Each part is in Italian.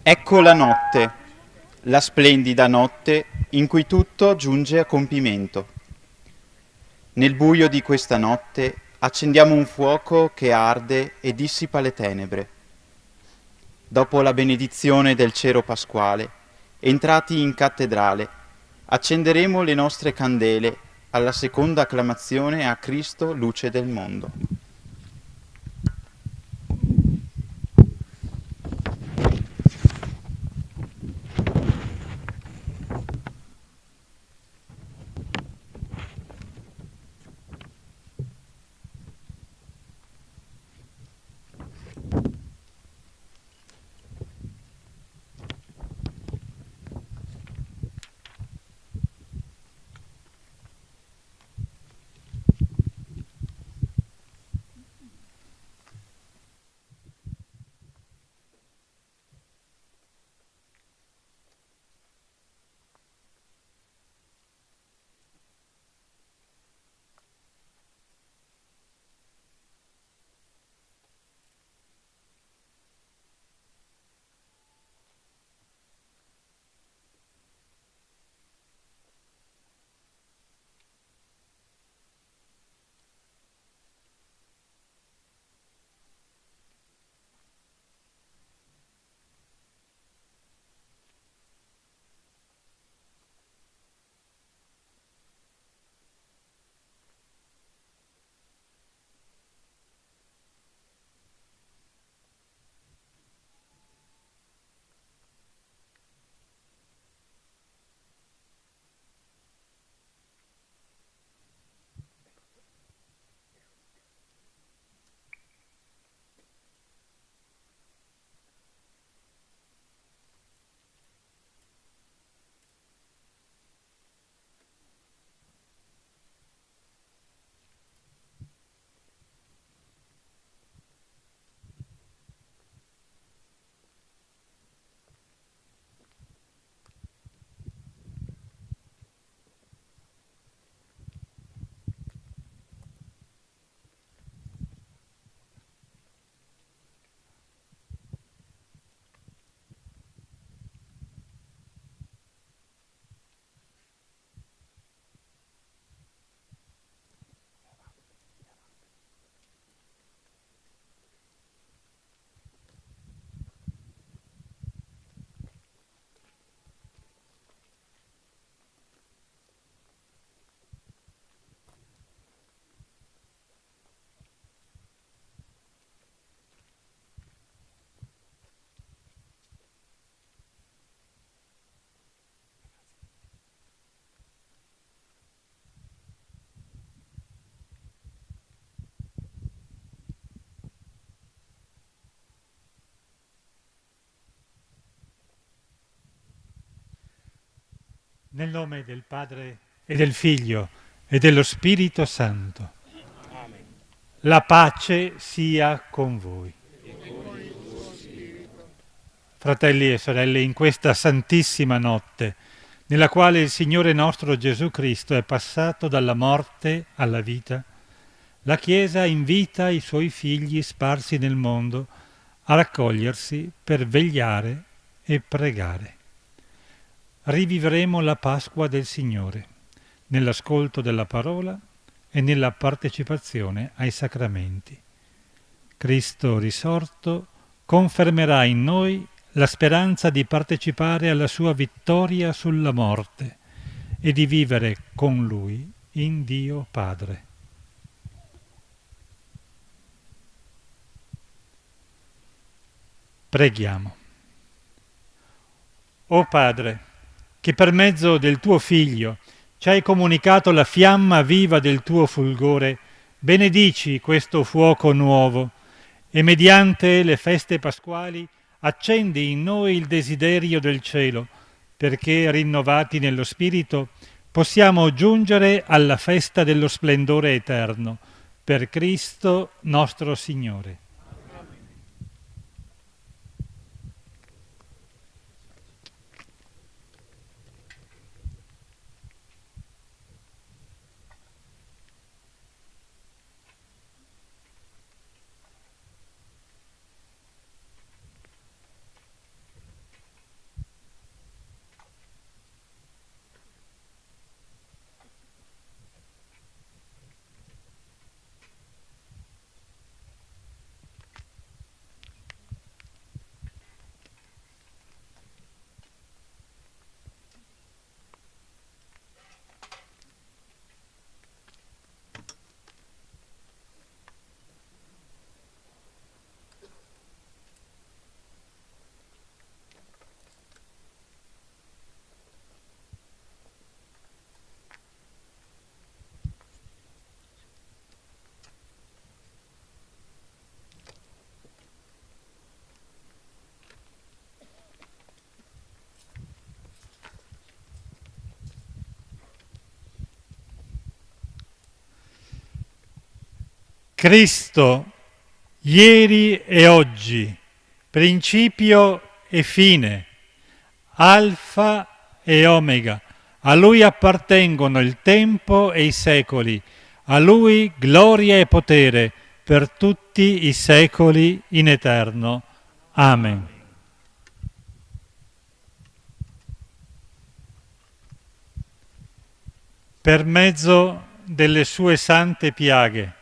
Ecco la splendida notte in cui tutto giunge a compimento. Nel buio di questa notte accendiamo un fuoco che arde e dissipa le tenebre. Dopo la benedizione del cero pasquale, entrati in cattedrale, accenderemo le nostre candele alla seconda acclamazione a Cristo, luce del mondo. Nel nome del Padre e del Figlio e dello Spirito Santo. La pace sia con voi. Fratelli e sorelle, in questa santissima notte, nella quale il Signore nostro Gesù Cristo è passato dalla morte alla vita, la Chiesa invita i suoi figli sparsi nel mondo a raccogliersi per vegliare e pregare. Rivivremo la Pasqua del Signore nell'ascolto della parola e nella partecipazione ai sacramenti. Cristo risorto confermerà in noi la speranza di partecipare alla sua vittoria sulla morte e di vivere con Lui in Dio Padre. Preghiamo. O Padre, che per mezzo del tuo Figlio ci hai comunicato la fiamma viva del tuo fulgore, benedici questo fuoco nuovo e mediante le feste pasquali accendi in noi il desiderio del cielo, perché rinnovati nello Spirito possiamo giungere alla festa dello splendore eterno, per Cristo nostro Signore. Cristo, ieri e oggi, principio e fine, Alfa e Omega. A Lui appartengono il tempo e i secoli. A Lui gloria e potere per tutti i secoli in eterno. Amen. Per mezzo delle sue sante piaghe,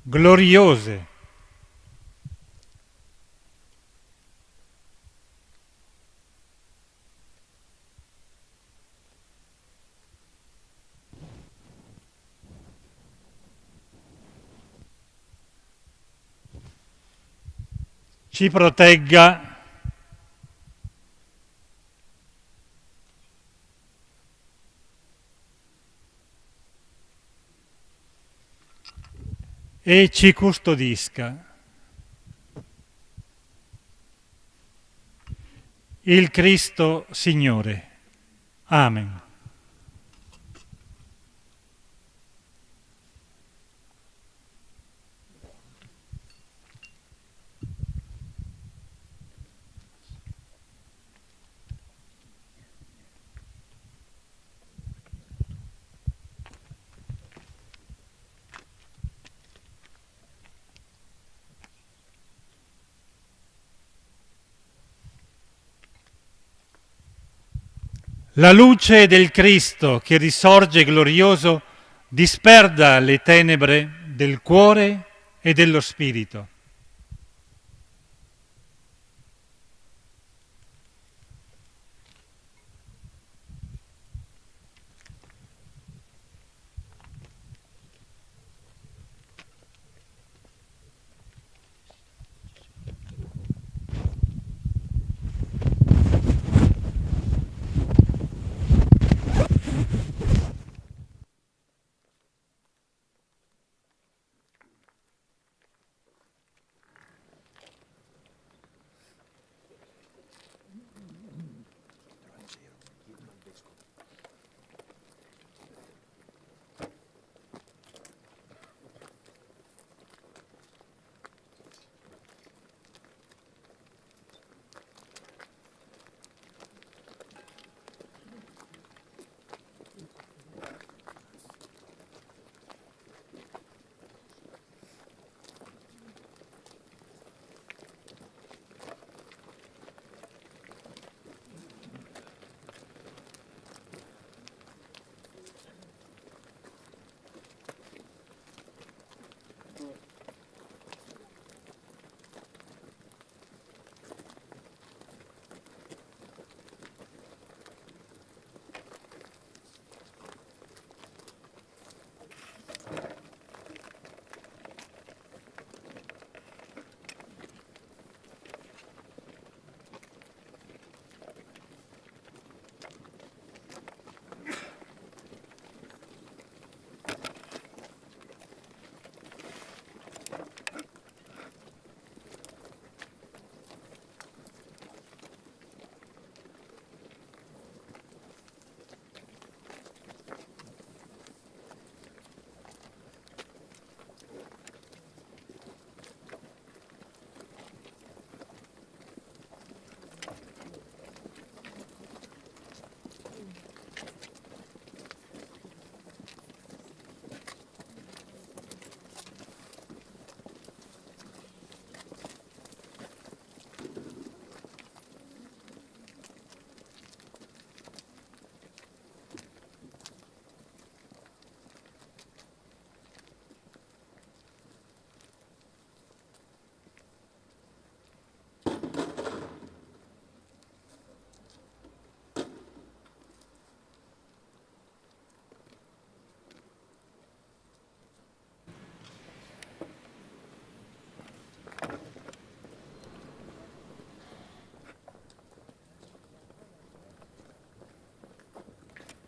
gloriose, ci protegga e ci custodisca. Il Cristo Signore. Amen. La luce del Cristo che risorge glorioso disperda le tenebre del cuore e dello spirito.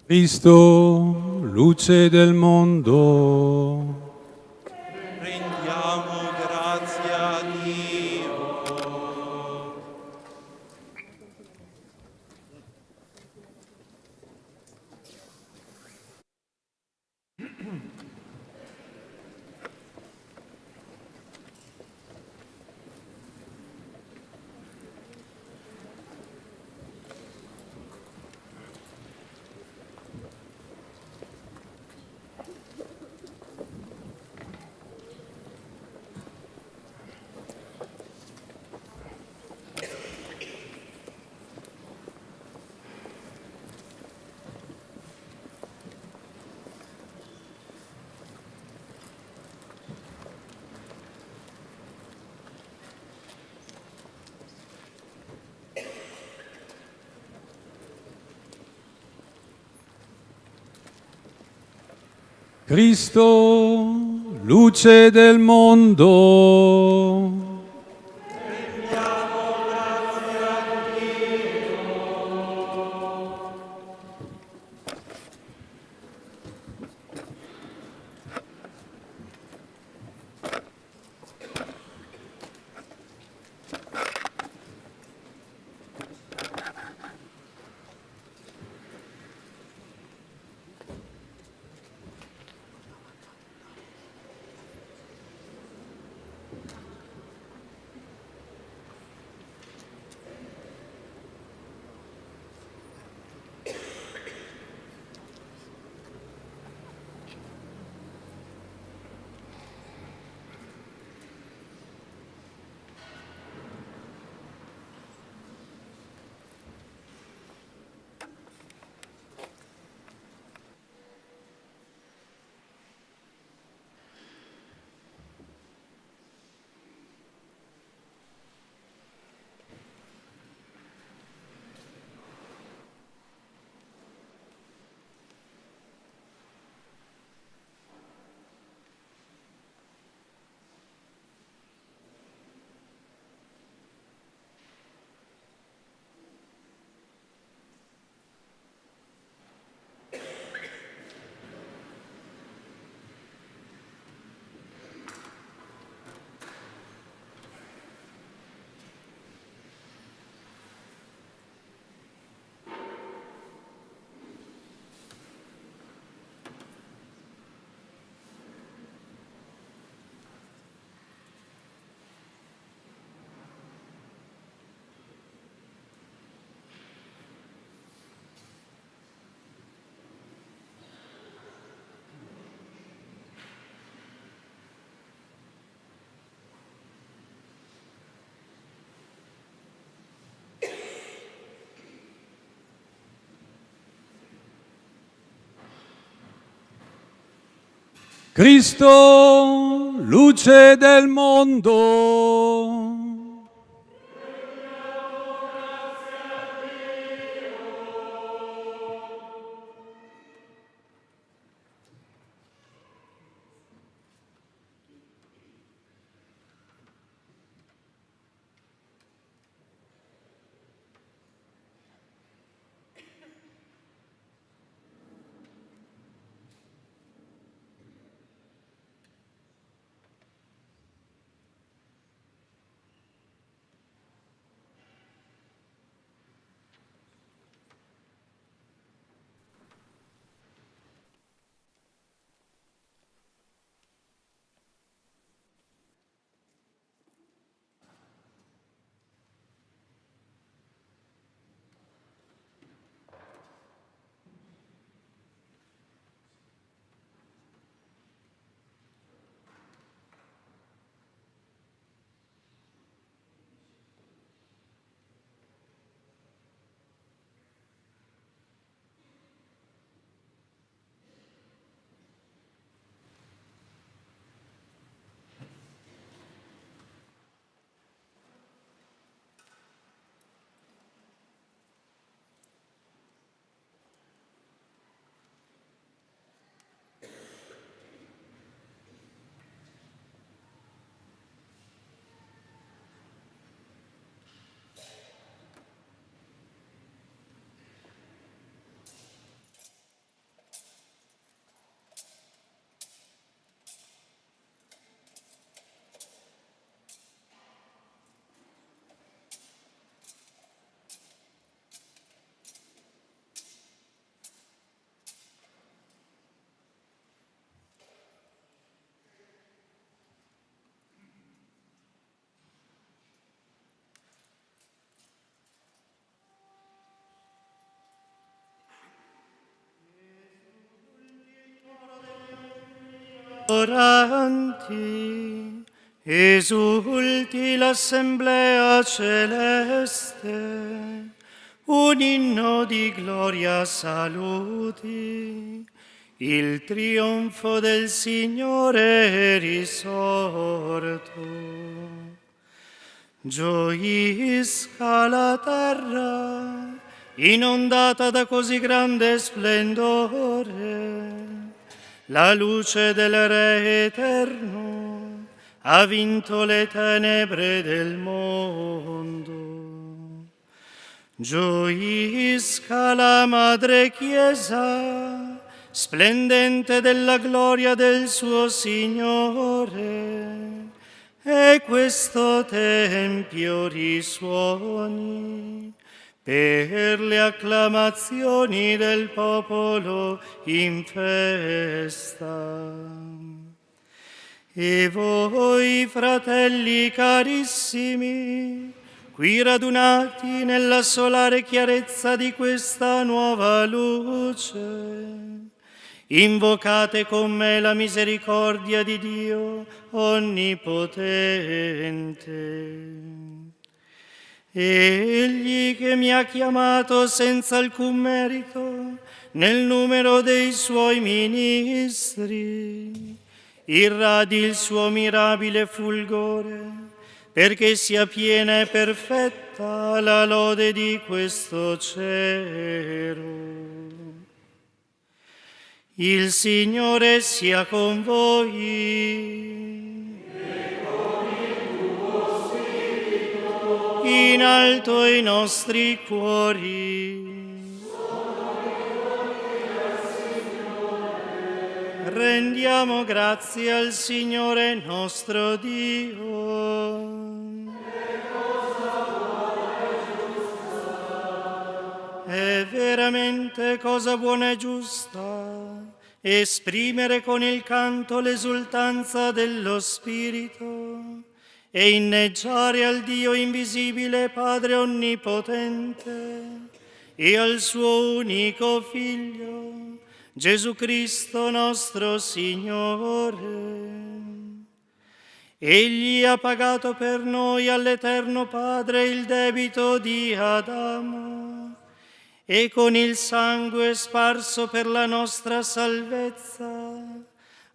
Cristo, luce del mondo. Rendiamo grazie a Dio. Cristo, luce del mondo. Cristo, luce del mondo. Oranti, esulti l'assemblea celeste, un inno di gloria saluti, il trionfo del Signore è risorto. Gioisca la terra, inondata da così grande splendore, La luce del Re eterno ha vinto le tenebre del mondo. Gioisca la Madre Chiesa, splendente della gloria del suo Signore, e questo Tempio risuoni per le acclamazioni del popolo in festa. E voi, fratelli carissimi, qui radunati nella solare chiarezza di questa nuova luce, invocate con me la misericordia di Dio Onnipotente. Egli che mi ha chiamato senza alcun merito nel numero dei suoi ministri, irradi il suo mirabile fulgore, perché sia piena e perfetta la lode di questo cielo. Il Signore sia con voi. In alto i nostri cuori. Rendiamo grazie al Signore nostro Dio. È veramente cosa buona e giusta esprimere con il canto l'esultanza dello Spirito e inneggiare al Dio invisibile Padre Onnipotente e al suo unico Figlio, Gesù Cristo nostro Signore. Egli ha pagato per noi all'Eterno Padre il debito di Adamo e con il sangue sparso per la nostra salvezza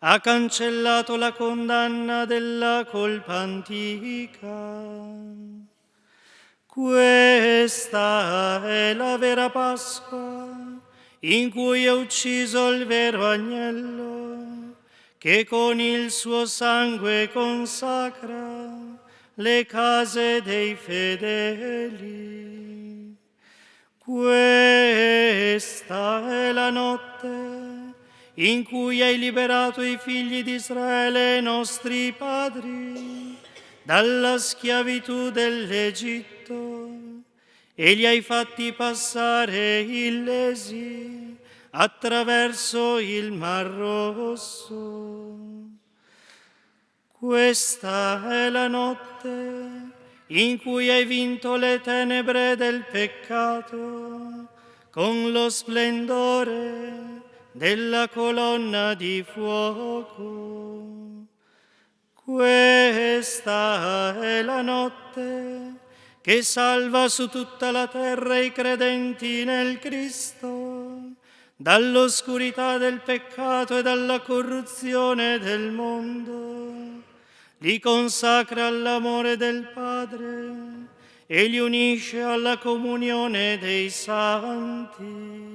ha cancellato la condanna della colpa antica. Questa è la vera Pasqua in cui è ucciso il vero agnello, che con il suo sangue consacra le case dei fedeli. Questa è la notte in cui hai liberato i figli di Israele, nostri padri, dalla schiavitù dell'Egitto, e li hai fatti passare illesi attraverso il Mar Rosso. Questa è la notte in cui hai vinto le tenebre del peccato con lo splendore della colonna di fuoco. Questa è la notte che salva su tutta la terra i credenti nel Cristo, dall'oscurità del peccato e dalla corruzione del mondo. Li consacra all'amore del Padre e li unisce alla comunione dei santi.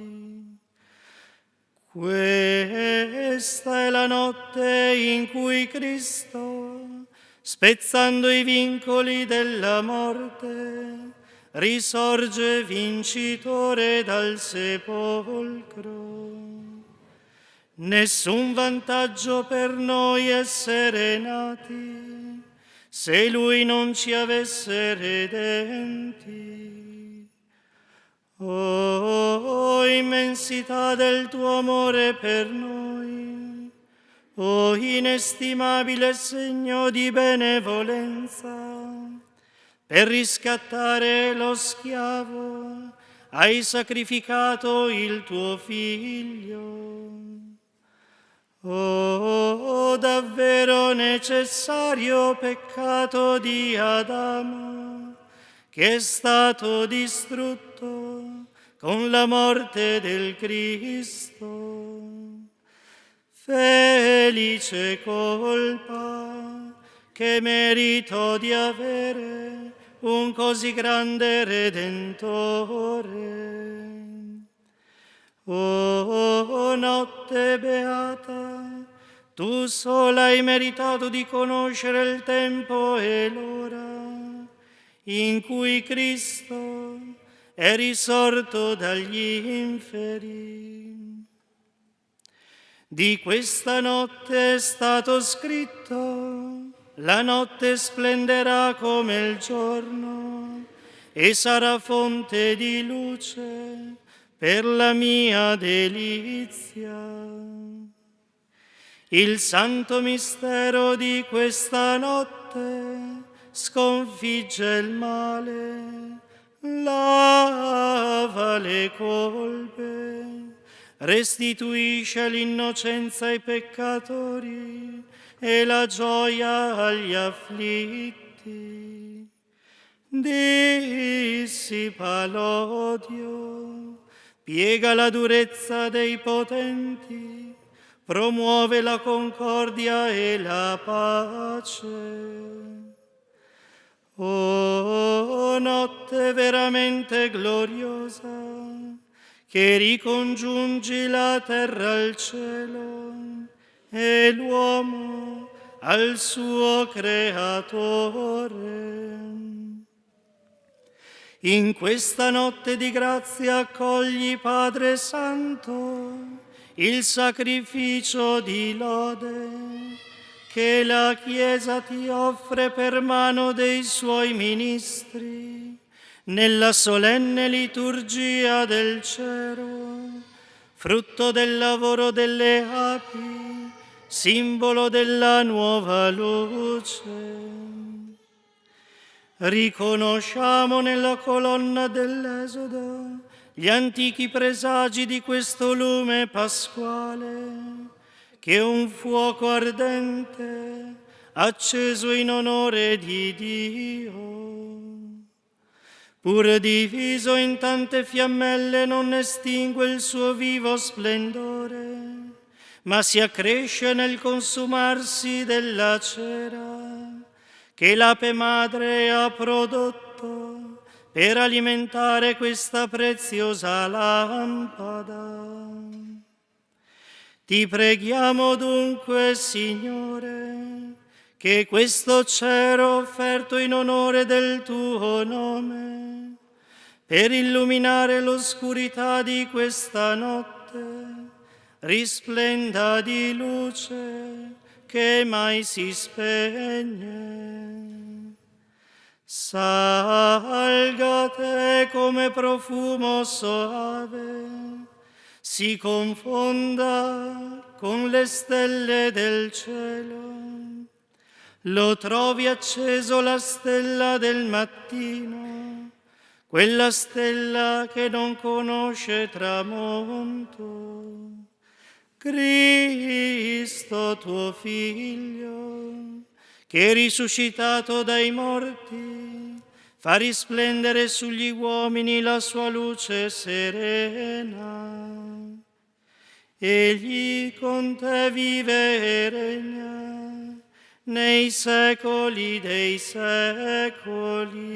Questa è la notte in cui Cristo, spezzando i vincoli della morte, risorge vincitore dal sepolcro. Nessun vantaggio per noi essere nati, se Lui non ci avesse redenti. Oh, immensità del tuo amore per noi, oh, inestimabile segno di benevolenza, per riscattare lo schiavo hai sacrificato il tuo Figlio. Oh, davvero necessario peccato di Adamo, che è stato distrutto con la morte del Cristo. Felice colpa che merito di avere un così grande Redentore. Oh, notte beata, Tu sola hai meritato di conoscere il tempo e l'ora in cui Cristo è risorto dagli inferi. Di questa notte è stato scritto: la notte splenderà come il giorno e sarà fonte di luce per la mia delizia. Il santo mistero di questa notte sconfigge il male, lava le colpe, restituisce l'innocenza ai peccatori e la gioia agli afflitti. Dissipa l'odio, piega la durezza dei potenti, promuove la concordia e la pace. O notte veramente gloriosa, che ricongiungi la terra al cielo e l'uomo al suo creatore. In questa notte di grazia accogli, Padre Santo, il sacrificio di lode che la Chiesa ti offre per mano dei suoi ministri nella solenne liturgia del cielo, frutto del lavoro delle api, simbolo della nuova luce. Riconosciamo nella colonna dell'Esodo gli antichi presagi di questo lume pasquale, che è un fuoco ardente acceso in onore di Dio. Pur diviso in tante fiammelle non estingue il suo vivo splendore, ma si accresce nel consumarsi della cera che l'Ape Madre ha prodotto per alimentare questa preziosa lampada. Ti preghiamo dunque, Signore, che questo cero offerto in onore del tuo nome, per illuminare l'oscurità di questa notte, risplenda di luce che mai si spegne. Salga a te come profumo soave, si confonda con le stelle del cielo, lo trovi acceso la stella del mattino, quella stella che non conosce tramonto. Cristo tuo Figlio, che risuscitato dai morti, fa risplendere sugli uomini la sua luce serena. Egli con te vive e regna nei secoli dei secoli.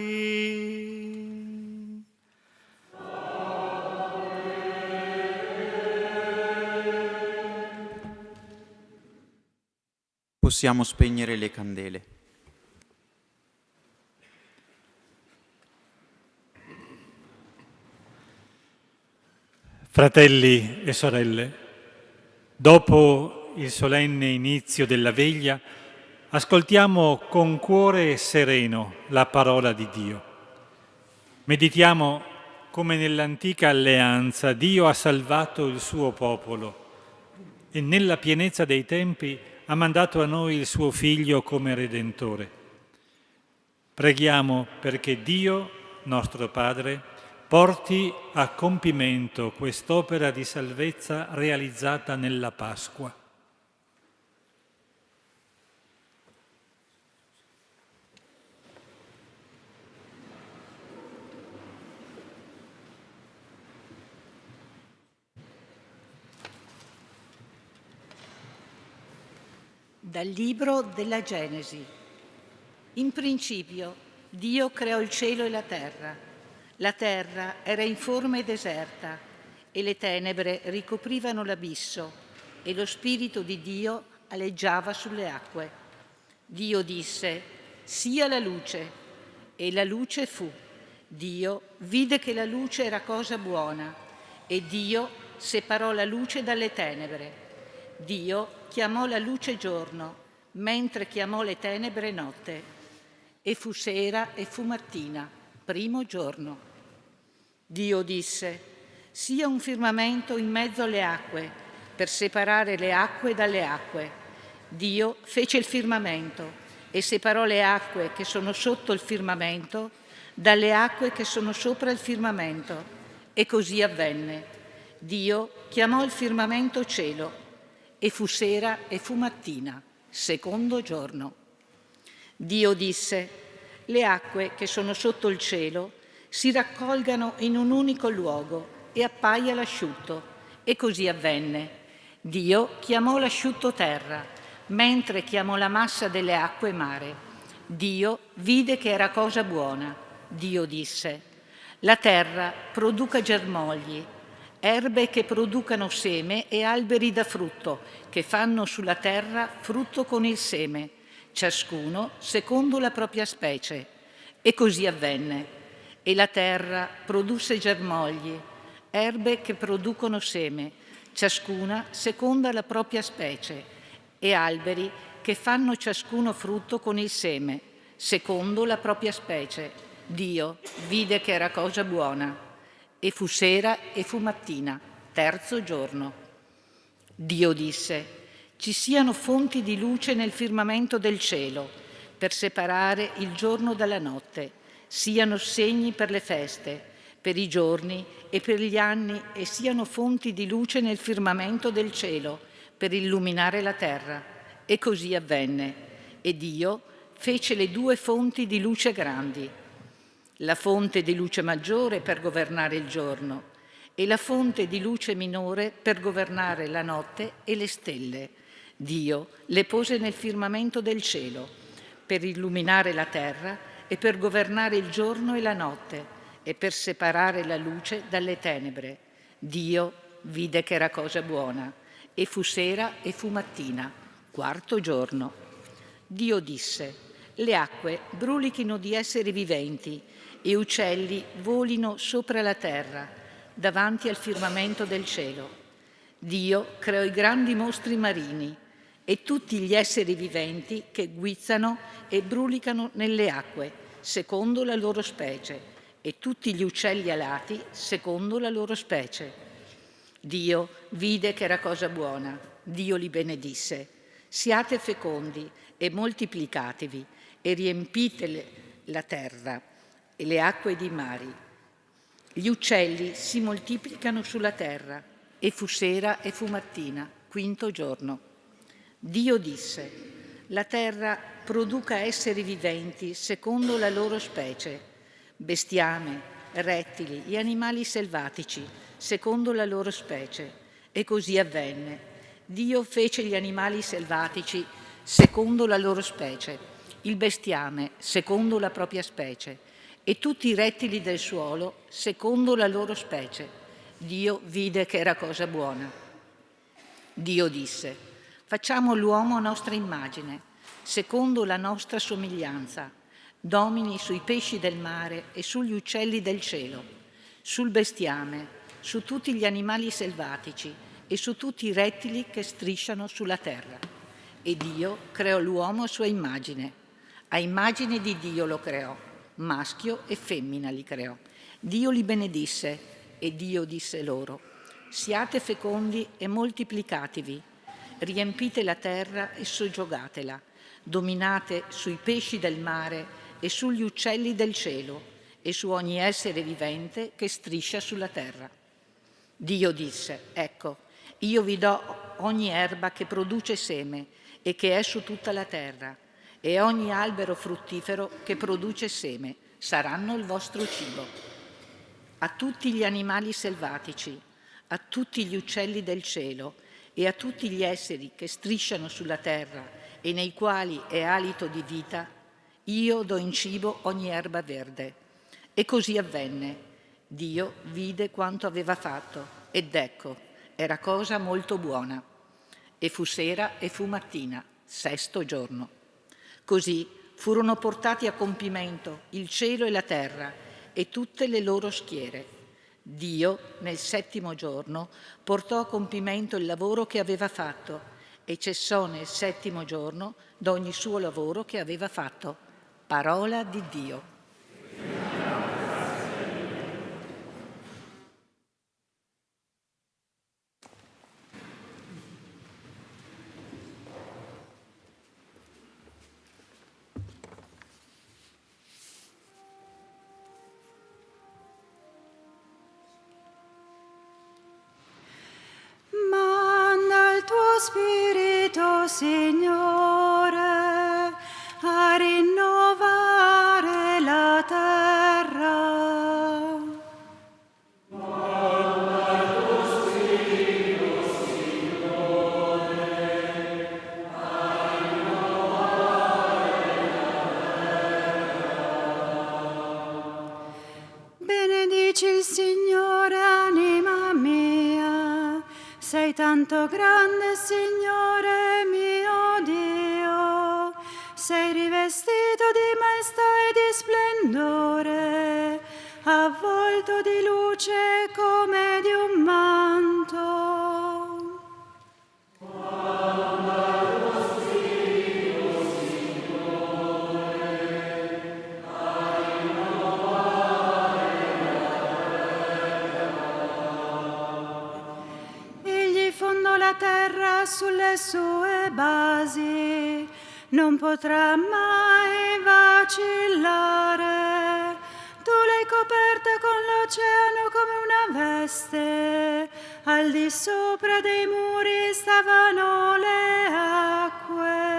Possiamo spegnere le candele. Fratelli e sorelle, dopo il solenne inizio della veglia, ascoltiamo con cuore sereno la parola di Dio. Meditiamo come nell'antica alleanza Dio ha salvato il suo popolo e nella pienezza dei tempi ha mandato a noi il suo Figlio come Redentore. Preghiamo perché Dio, nostro Padre, porti a compimento quest'opera di salvezza realizzata nella Pasqua. Dal libro della Genesi. In principio Dio creò il cielo e la terra. La terra era informe e deserta e le tenebre ricoprivano l'abisso e lo Spirito di Dio aleggiava sulle acque. Dio disse: sia la luce, e la luce fu. Dio vide che la luce era cosa buona, e Dio separò la luce dalle tenebre. Dio chiamò la luce giorno, mentre chiamò le tenebre notte. E fu sera e fu mattina, primo giorno. Dio disse: sia un firmamento in mezzo alle acque, per separare le acque dalle acque. Dio fece il firmamento e separò le acque che sono sotto il firmamento dalle acque che sono sopra il firmamento. E così avvenne. Dio chiamò il firmamento cielo, e fu sera e fu mattina, secondo giorno. Dio disse: le acque che sono sotto il cielo si raccolgano in un unico luogo e appaia l'asciutto. E così avvenne. Dio chiamò l'asciutto terra, mentre chiamò la massa delle acque mare. Dio vide che era cosa buona. Dio disse: la terra produca germogli, erbe che producano seme e alberi da frutto, che fanno sulla terra frutto con il seme, ciascuno secondo la propria specie. E così avvenne. E la terra produsse germogli, erbe che producono seme, ciascuna secondo la propria specie, e alberi che fanno ciascuno frutto con il seme, secondo la propria specie. Dio vide che era cosa buona. E fu sera e fu mattina, terzo giorno. Dio disse: ci siano fonti di luce nel firmamento del cielo, per separare il giorno dalla notte, siano segni per le feste, per i giorni e per gli anni, e siano fonti di luce nel firmamento del cielo, per illuminare la terra. E così avvenne. E Dio fece le due fonti di luce grandi, la fonte di luce maggiore per governare il giorno e la fonte di luce minore per governare la notte e le stelle. Dio le pose nel firmamento del cielo per illuminare la terra e per governare il giorno e la notte e per separare la luce dalle tenebre. Dio vide che era cosa buona, e fu sera e fu mattina, quarto giorno. Dio disse: le acque brulichino di esseri viventi e uccelli volino sopra la terra, davanti al firmamento del cielo. Dio creò i grandi mostri marini e tutti gli esseri viventi che guizzano e brulicano nelle acque, secondo la loro specie, e tutti gli uccelli alati, secondo la loro specie. Dio vide che era cosa buona. Dio li benedisse: siate fecondi e moltiplicatevi e riempite la terra e le acque dei mari. Gli uccelli si moltiplicano sulla terra. E fu sera e fu mattina, quinto giorno. Dio disse: la terra produca esseri viventi secondo la loro specie, bestiame, rettili e animali selvatici secondo la loro specie. E così avvenne. Dio fece gli animali selvatici secondo la loro specie, il bestiame secondo la propria specie e tutti i rettili del suolo secondo la loro specie. Dio vide che era cosa buona. Dio disse: facciamo l'uomo a nostra immagine, secondo la nostra somiglianza, domini sui pesci del mare e sugli uccelli del cielo, sul bestiame, su tutti gli animali selvatici e su tutti i rettili che strisciano sulla terra. E Dio creò l'uomo a sua immagine. A immagine di Dio lo creò, maschio e femmina li creò. Dio li benedisse e Dio disse loro: siate fecondi e moltiplicatevi, riempite la terra e soggiogatela, dominate sui pesci del mare e sugli uccelli del cielo e su ogni essere vivente che striscia sulla terra. Dio disse: ecco, io vi do ogni erba che produce seme e che è su tutta la terra, e ogni albero fruttifero che produce seme saranno il vostro cibo. A tutti gli animali selvatici, a tutti gli uccelli del cielo e a tutti gli esseri che strisciano sulla terra e nei quali è alito di vita, io do in cibo ogni erba verde. E così avvenne. Dio vide quanto aveva fatto ed ecco, era cosa molto buona. E fu sera e fu mattina, 6° giorno. Così furono portati a compimento il cielo e la terra e tutte le loro schiere. Dio, nel 7° giorno, portò a compimento il lavoro che aveva fatto e cessò nel 7° giorno d'ogni suo lavoro che aveva fatto. Parola di Dio. Manda il tuo Spirito, Signore, a rinnovare la terra. Manda il tuo Spirito, Signore, a rinnovare la terra. Benedici il Signore, anima mia. Sei tanto grande, Signore mio Dio, sei rivestito di maestà e di splendore, avvolto di luce come di un manto. La terra sulle sue basi non potrà mai vacillare. Tu l'hai coperta con l'oceano come una veste, al di sopra dei muri stavano le acque.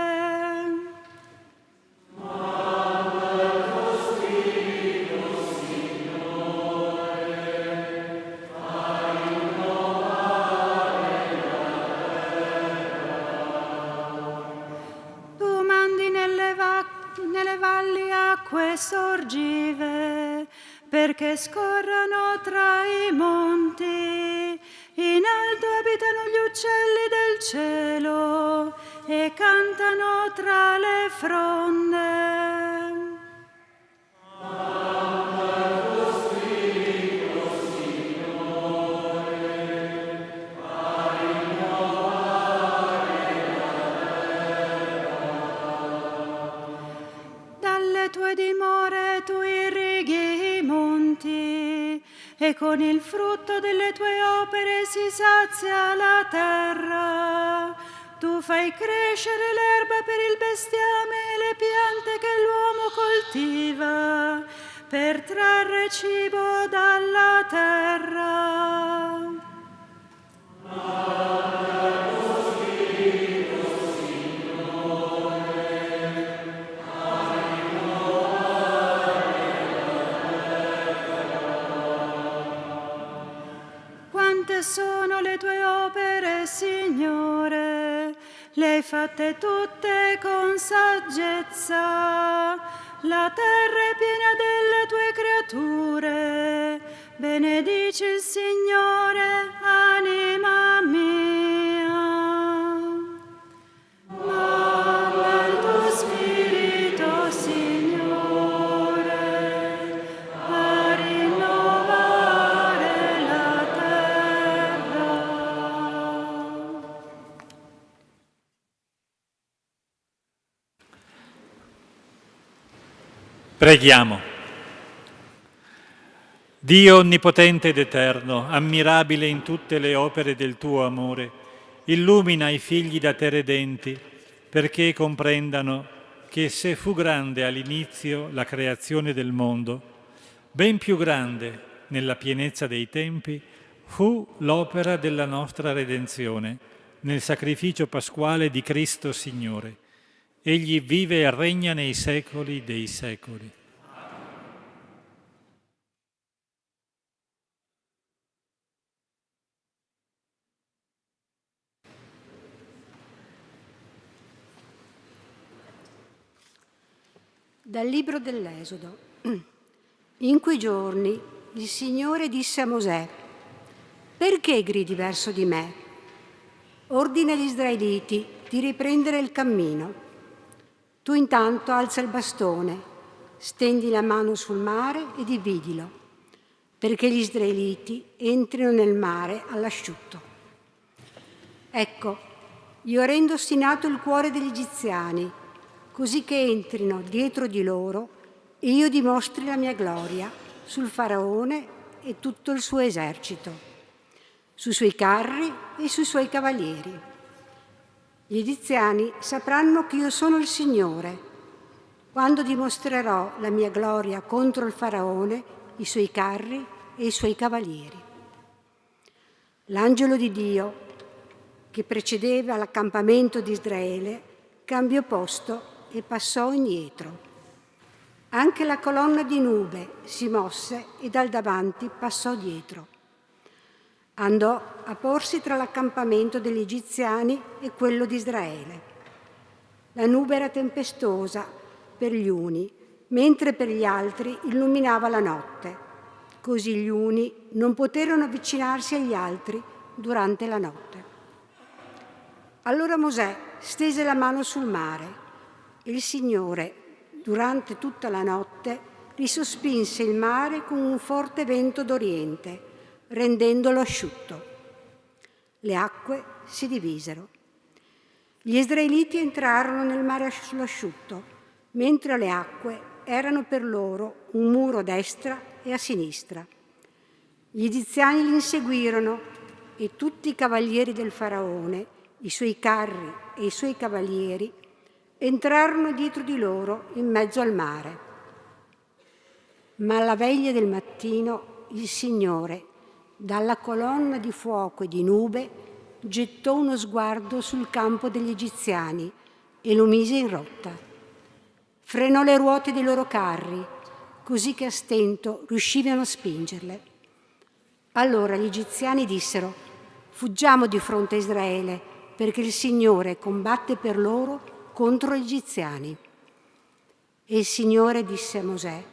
Nelle valli acque sorgive, perché scorrano tra i monti. In alto abitano gli uccelli del cielo e cantano tra le fronde. Tue dimore tu irrighi i monti e con il frutto delle tue opere si sazia la terra. Tu fai crescere l'erba per il bestiame e le piante che l'uomo coltiva per trarre cibo dalla terra. Sono le tue opere, Signore, le hai fatte tutte con saggezza. La terra è piena delle tue creature. Benedici il Signore, anima mia. Manda il tuo Spirito, Signore, a rinnovare la terra. Preghiamo. Dio onnipotente ed eterno, ammirabile in tutte le opere del tuo amore, illumina i figli da te redenti, perché comprendano che se fu grande all'inizio la creazione del mondo, ben più grande nella pienezza dei tempi fu l'opera della nostra redenzione nel sacrificio pasquale di Cristo Signore. Egli vive e regna nei secoli dei secoli. Dal libro dell'Esodo. In quei giorni il Signore disse a Mosè: perché gridi verso di me? ordina agli israeliti di riprendere il cammino. Tu intanto alza il bastone, stendi la mano sul mare e dividilo, perché gli israeliti entrino nel mare all'asciutto. Ecco, io rendo ostinato il cuore degli egiziani, così che entrino dietro di loro e io dimostri la mia gloria sul faraone e tutto il suo esercito, sui suoi carri e sui suoi cavalieri. Gli egiziani sapranno che io sono il Signore, quando dimostrerò la mia gloria contro il faraone, i suoi carri e i suoi cavalieri. L'angelo di Dio, che precedeva l'accampamento di Israele, cambiò posto e passò indietro. Anche la colonna di nube si mosse e dal davanti passò dietro. Andò a porsi tra l'accampamento degli egiziani e quello di Israele. La nube era tempestosa per gli uni, mentre per gli altri illuminava la notte. Così gli uni non poterono avvicinarsi agli altri durante la notte. Allora Mosè stese la mano sul mare e il Signore, durante tutta la notte, risospinse il mare con un forte vento d'oriente, rendendolo asciutto. Le acque si divisero. Gli israeliti entrarono nel mare sull'asciutto, mentre le acque erano per loro un muro a destra e a sinistra. Gli egiziani li inseguirono e tutti i cavalieri del faraone, i suoi carri e i suoi cavalieri, entrarono dietro di loro in mezzo al mare. Ma alla veglia del mattino il Signore, dalla colonna di fuoco e di nube, gettò uno sguardo sul campo degli egiziani e lo mise in rotta. Frenò le ruote dei loro carri, così che a stento riuscivano a spingerle. Allora gli egiziani dissero: «Fuggiamo di fronte a Israele, perché il Signore combatte per loro contro gli egiziani». E il Signore disse a Mosè: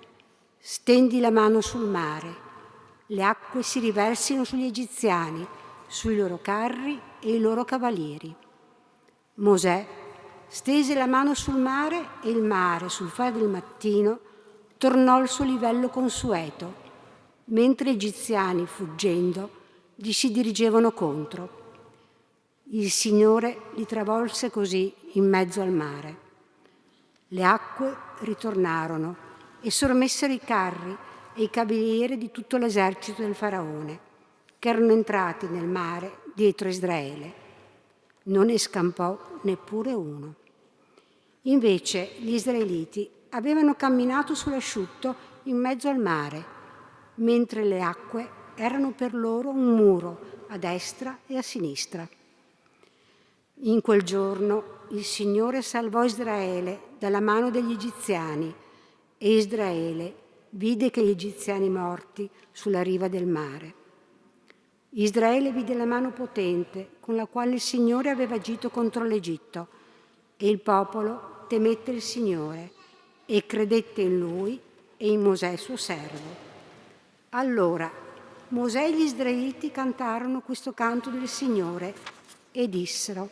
«Stendi la mano sul mare, le acque si riversino sugli egiziani, sui loro carri e i loro cavalieri». Mosè stese la mano sul mare e il mare, sul fare del mattino, tornò al suo livello consueto, mentre gli egiziani, fuggendo, gli si dirigevano contro. Il Signore li travolse così in mezzo al mare. Le acque ritornarono e sormessero i carri e i cavalieri di tutto l'esercito del faraone, che erano entrati nel mare dietro Israele. Non ne scampò neppure uno. Invece gli israeliti avevano camminato sull'asciutto in mezzo al mare, mentre le acque erano per loro un muro a destra e a sinistra. In quel giorno il Signore salvò Israele dalla mano degli egiziani e Israele vide che gli egiziani morti sulla riva del mare. Israele vide la mano potente con la quale il Signore aveva agito contro l'Egitto e il popolo temette il Signore e credette in Lui e in Mosè suo servo. Allora Mosè e gli israeliti cantarono questo canto del Signore e dissero: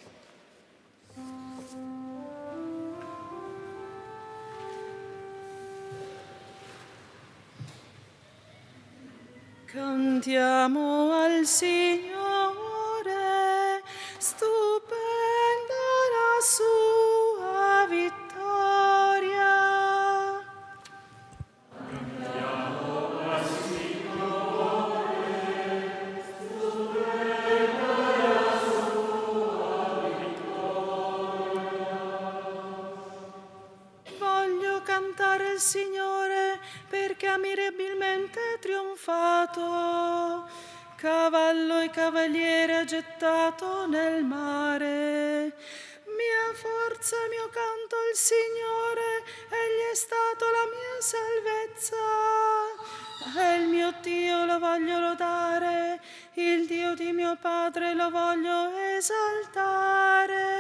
Cantiamo al Signore, stupenda la sua vittoria. Cantiamo al Signore, stupenda la sua vittoria. Voglio cantare al Signore perché ha mirabilmente trionfato, cavallo e cavaliere ha gettato nel mare. Mia forza, mio canto al Signore, egli è stato la mia salvezza. E il mio Dio lo voglio lodare, il Dio di mio padre lo voglio esaltare.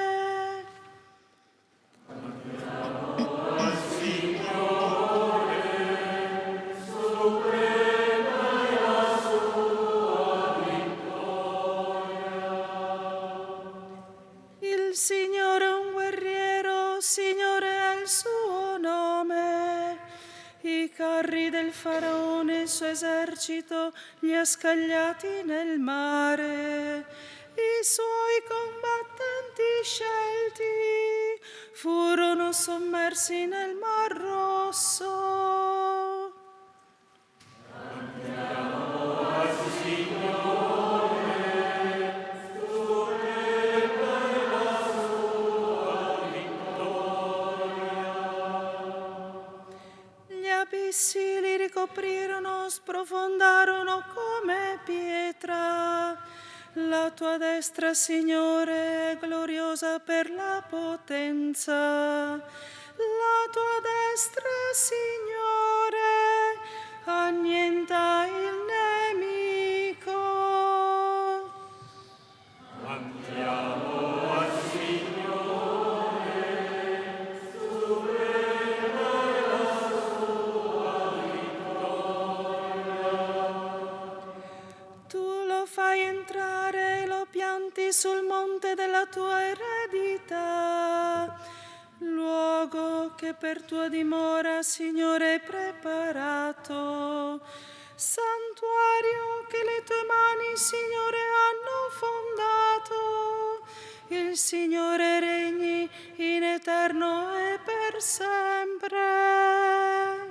il faraone e il suo esercito li ha scagliati nel mare. I suoi combattenti scelti furono sommersi nel Mar Rosso. Gli abissi li ricoprirono, sprofondarono come pietra. La tua destra, Signore, è gloriosa per la potenza. La tua destra, Signore, annienta il nemico. Andiamo al Signore, Tu lo fai entrare e lo pianti sul monte della tua eredità, luogo che per tua dimora, Signore, hai preparato, santuario che le tue mani, Signore, hanno fondato. Il Signore regni in eterno e per sempre.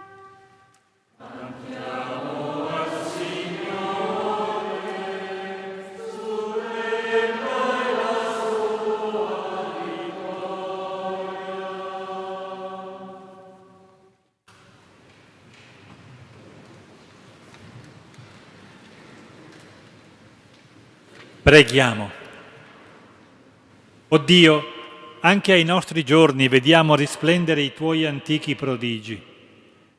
Preghiamo. O Dio, anche ai nostri giorni vediamo risplendere i Tuoi antichi prodigi,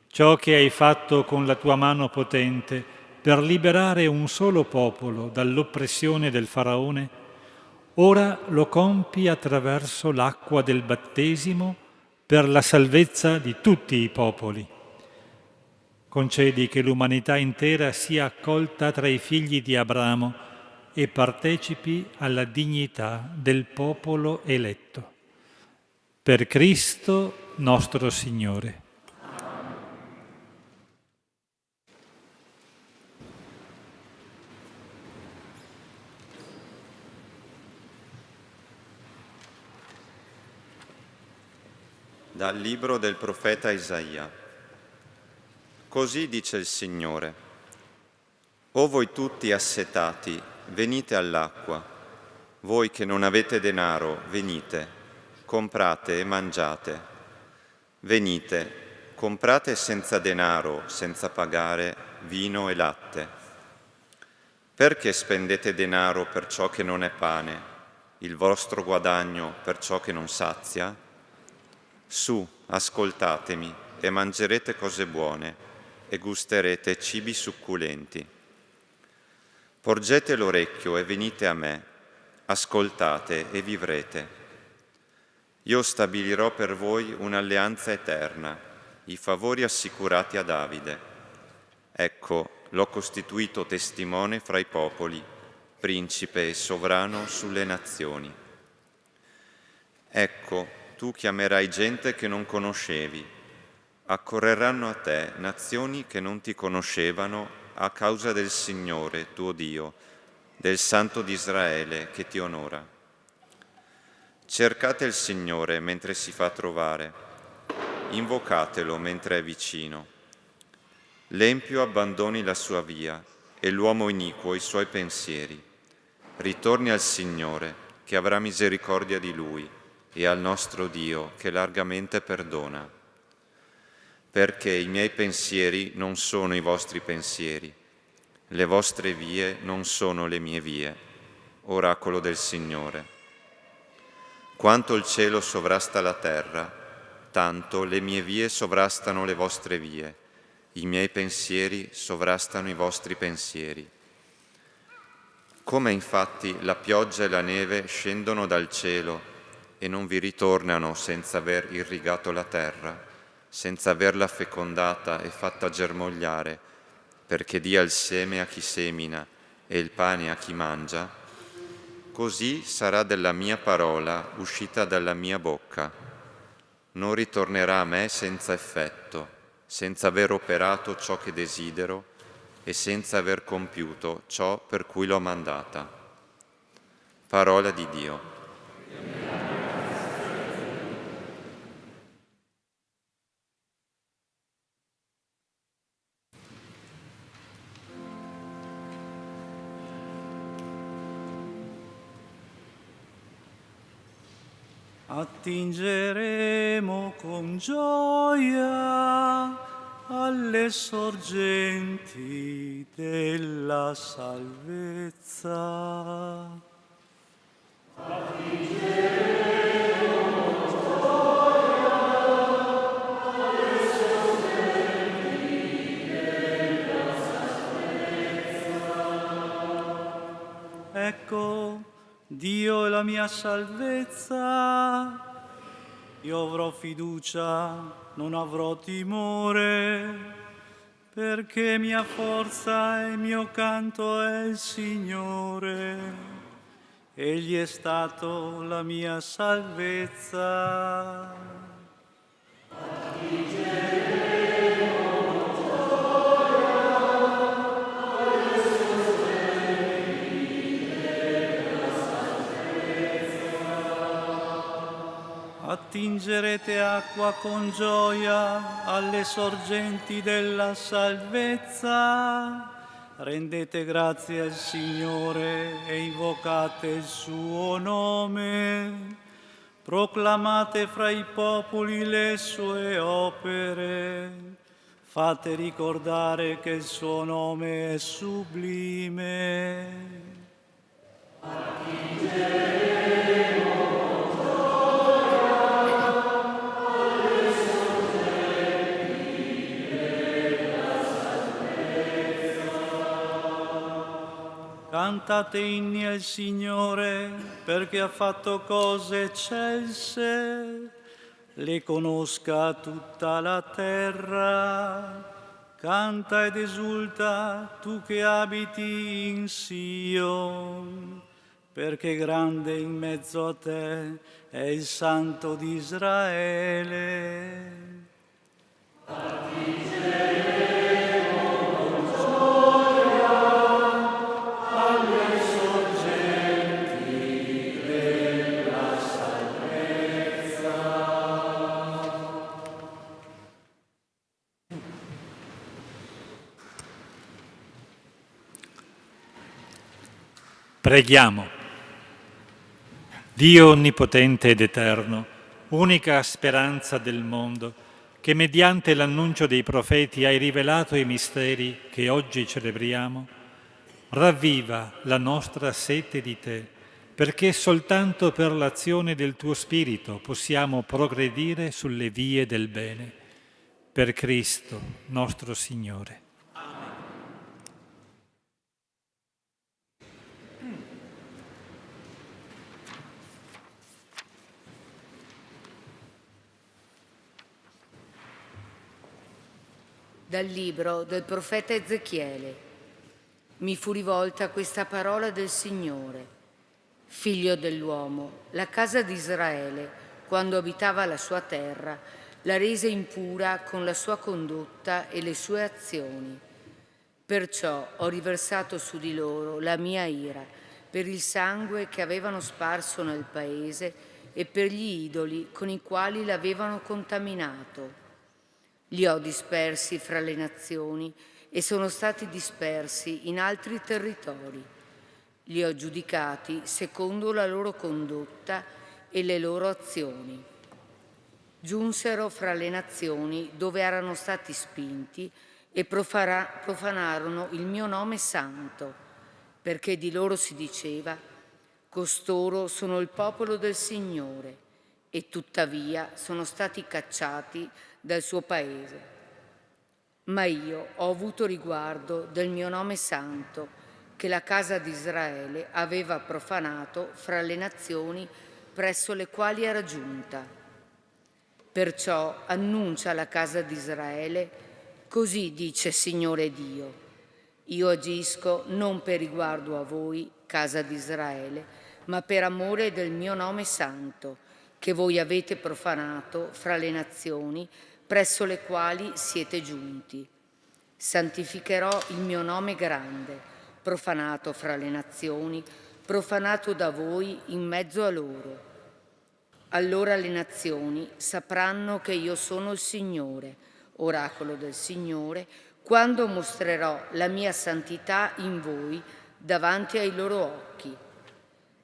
ciò che hai fatto con la Tua mano potente per liberare un solo popolo dall'oppressione del Faraone, ora lo compi attraverso l'acqua del battesimo per la salvezza di tutti i popoli. Concedi che l'umanità intera sia accolta tra i figli di Abramo e partecipi alla dignità del popolo eletto. Per Cristo nostro Signore. Dal libro del profeta Isaia. Così dice il Signore: O voi tutti assetati, venite all'acqua. Voi che non avete denaro, venite, comprate e mangiate. Venite, comprate senza denaro, senza pagare, vino e latte. Perché spendete denaro per ciò che non è pane, il vostro guadagno per ciò che non sazia? Su, ascoltatemi, e mangerete cose buone, e gusterete cibi succulenti. Porgete l'orecchio e venite a me, ascoltate e vivrete. Io stabilirò per voi un'alleanza eterna, i favori assicurati a Davide. Ecco, l'ho costituito testimone fra i popoli, principe e sovrano sulle nazioni. Ecco, tu chiamerai gente che non conoscevi, accorreranno a te nazioni che non ti conoscevano a causa del Signore, tuo Dio, del Santo di Israele che ti onora. Cercate il Signore mentre si fa trovare, invocatelo mentre è vicino. L'empio abbandoni la sua via e l'uomo iniquo i suoi pensieri. Ritorni al Signore, che avrà misericordia di lui, e al nostro Dio, che largamente perdona. Perché i miei pensieri non sono i vostri pensieri, le vostre vie non sono le mie vie, oracolo del Signore. Quanto il cielo sovrasta la terra, tanto le mie vie sovrastano le vostre vie, i miei pensieri sovrastano i vostri pensieri. Come infatti la pioggia e la neve scendono dal cielo e non vi ritornano senza aver irrigato la terra, senza averla fecondata e fatta germogliare, perché dia il seme a chi semina e il pane a chi mangia, così sarà della mia parola uscita dalla mia bocca. Non ritornerà a me senza effetto, senza aver operato ciò che desidero e senza aver compiuto ciò per cui l'ho mandata. Parola di Dio. Attingeremo con gioia alle sorgenti della salvezza. Ecco, Dio è la mia salvezza. Io avrò fiducia, non avrò timore, perché mia forza e mio canto è il Signore. Egli è stato la mia salvezza. Attingerete acqua con gioia alle sorgenti della salvezza. Rendete grazie al Signore e invocate il suo nome. Proclamate fra i popoli le sue opere. Fate ricordare che il suo nome è sublime. Cantate inni al Signore perché ha fatto cose eccelse, le conosca tutta la terra. Canta ed esulta tu che abiti in Sion, perché grande in mezzo a te è il Santo di Israele. Preghiamo. Dio onnipotente ed eterno, unica speranza del mondo, che mediante l'annuncio dei profeti hai rivelato i misteri che oggi celebriamo, ravviva la nostra sete di te, perché soltanto per l'azione del tuo Spirito possiamo progredire sulle vie del bene. Per Cristo nostro Signore. Dal libro del profeta Ezechiele. Mi fu rivolta questa parola del Signore. Figlio dell'uomo, la casa di Israele, quando abitava la sua terra, la rese impura con la sua condotta e le sue azioni. Perciò ho riversato su di loro la mia ira per il sangue che avevano sparso nel paese e per gli idoli con i quali l'avevano contaminato. Li ho dispersi fra le nazioni e sono stati dispersi in altri territori. Li ho giudicati secondo la loro condotta e le loro azioni. Giunsero fra le nazioni dove erano stati spinti e profanarono il mio nome santo, perché di loro si diceva: costoro sono il popolo del Signore, e tuttavia sono stati cacciati dal suo paese. Ma io ho avuto riguardo del mio nome santo, che la casa di Israele aveva profanato fra le nazioni presso le quali era giunta. Perciò annuncia alla casa di Israele: così dice Signore Dio: io agisco non per riguardo a voi, casa di Israele, ma per amore del mio nome santo, che voi avete profanato fra le nazioni presso le quali siete giunti. Santificherò il mio nome grande, profanato fra le nazioni, profanato da voi in mezzo a loro. Allora le nazioni sapranno che io sono il Signore, oracolo del Signore, quando mostrerò la mia santità in voi davanti ai loro occhi.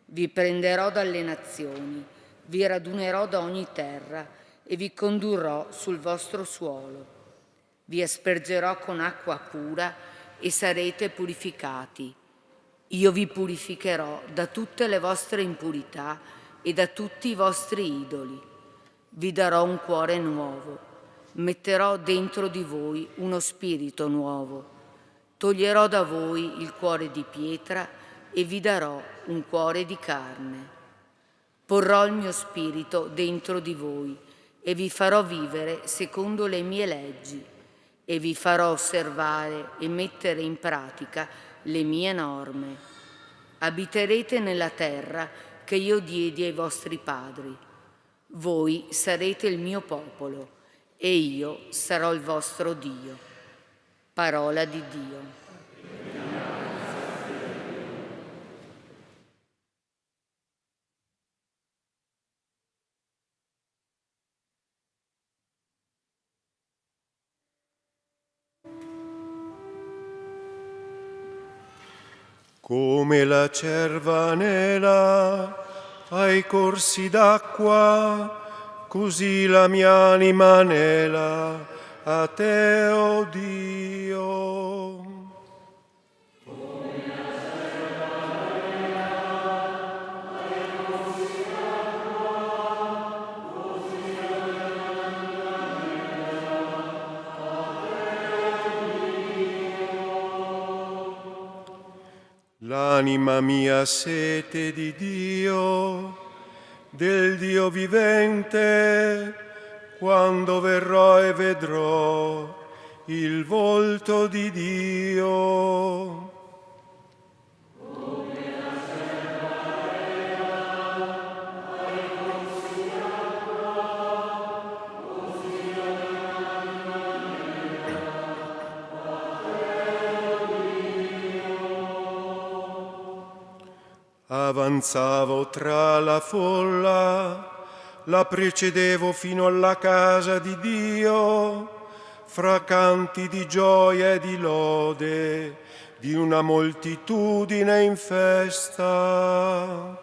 Vi prenderò dalle nazioni, vi radunerò da ogni terra e vi condurrò sul vostro suolo. Vi aspergerò con acqua pura e sarete purificati. Io vi purificherò da tutte le vostre impurità e da tutti i vostri idoli. Vi darò un cuore nuovo, metterò dentro di voi uno spirito nuovo. Toglierò da voi il cuore di pietra e vi darò un cuore di carne. Porrò il mio spirito dentro di voi e vi farò vivere secondo le mie leggi e vi farò osservare e mettere in pratica le mie norme. Abiterete nella terra che io diedi ai vostri padri. Voi sarete il mio popolo e io sarò il vostro Dio. Parola di Dio. Come la cerva anela ai corsi d'acqua, così la mia anima anela a te, o Dio. L'anima mia sete di Dio, del Dio vivente, quando verrò e vedrò il volto di Dio. Avanzavo tra la folla, la precedevo fino alla casa di Dio, fra canti di gioia e di lode, di una moltitudine in festa.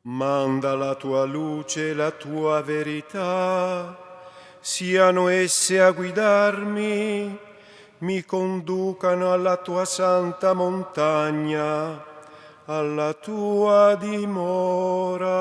Manda la tua luce e la tua verità, siano esse a guidarmi, mi conducano alla tua santa montagna, alla tua dimora.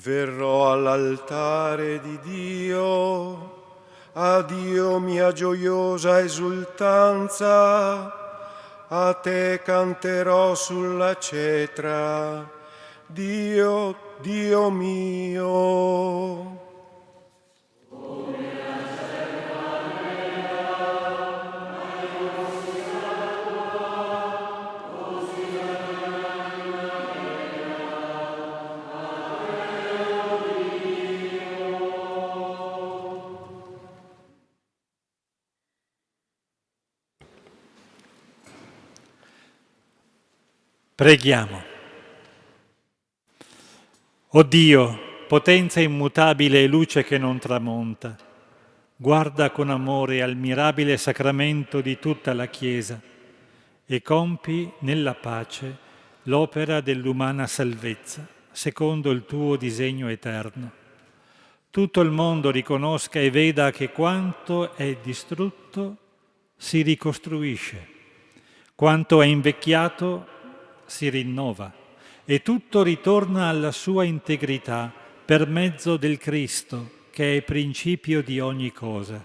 Verrò all'altare di Dio, a Dio mia gioiosa esultanza, a te canterò sulla cetra, Dio, Dio mio. Preghiamo. O Dio, potenza immutabile e luce che non tramonta, guarda con amore al mirabile sacramento di tutta la Chiesa e compi nella pace l'opera dell'umana salvezza, secondo il tuo disegno eterno. Tutto il mondo riconosca e veda che quanto è distrutto si ricostruisce, quanto è invecchiato si rinnova e tutto ritorna alla sua integrità per mezzo del Cristo, che è principio di ogni cosa.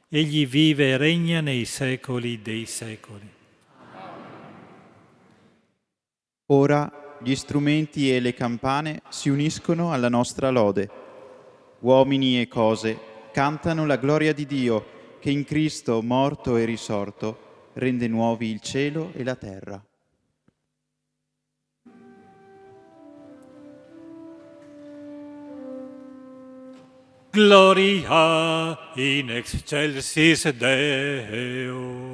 Egli vive e regna nei secoli dei secoli. Ora gli strumenti e le campane si uniscono alla nostra lode. Uomini e cose cantano la gloria di Dio, che in Cristo, morto e risorto, rende nuovi il cielo e la terra. Gloria in excelsis Deo.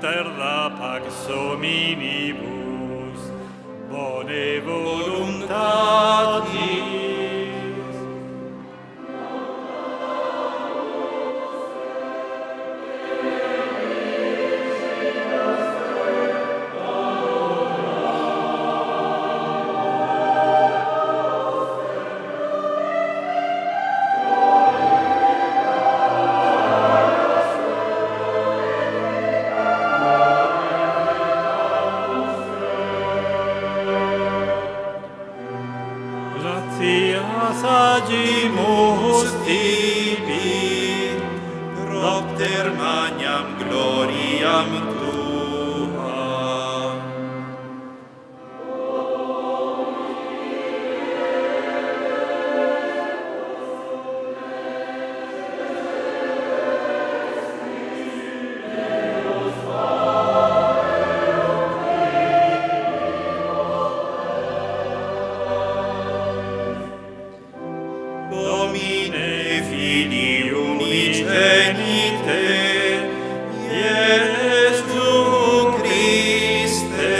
Terra pax hominibus, bone voluntatis. Sagimus tibi, propter magnam gloriam tua. Domine Filii unigenite, Iesu Christe.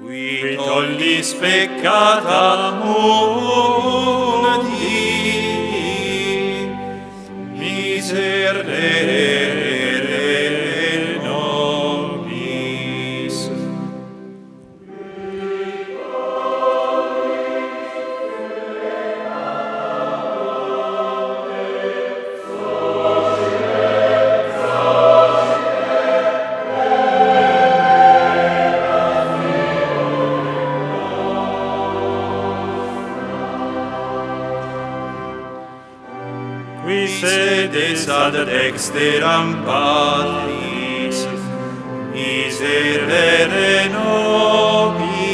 Qui tollis peccata mundi, miserere nobis. Qui sedes ad dexteram Patris, miserere nobis.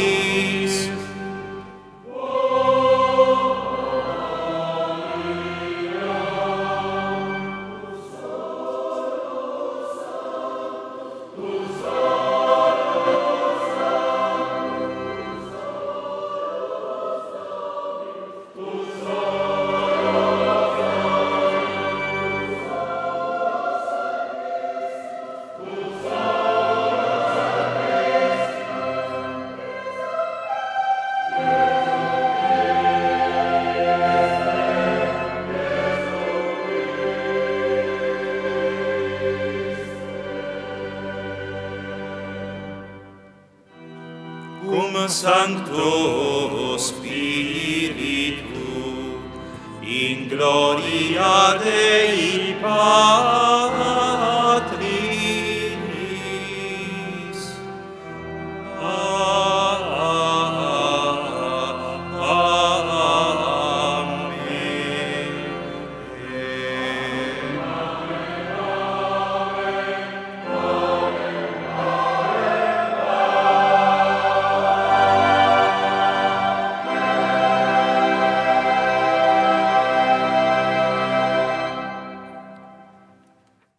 Sancto Spiritu, in gloria Dei Patris.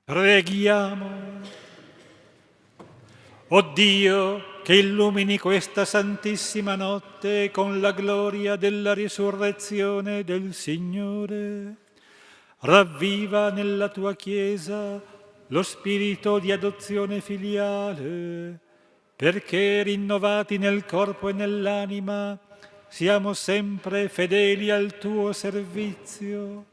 Preghiamo. O Dio, che illumini questa santissima notte con la gloria della risurrezione del Signore, ravviva nella tua Chiesa lo spirito di adozione filiale, perché rinnovati nel corpo e nell'anima siamo sempre fedeli al tuo servizio.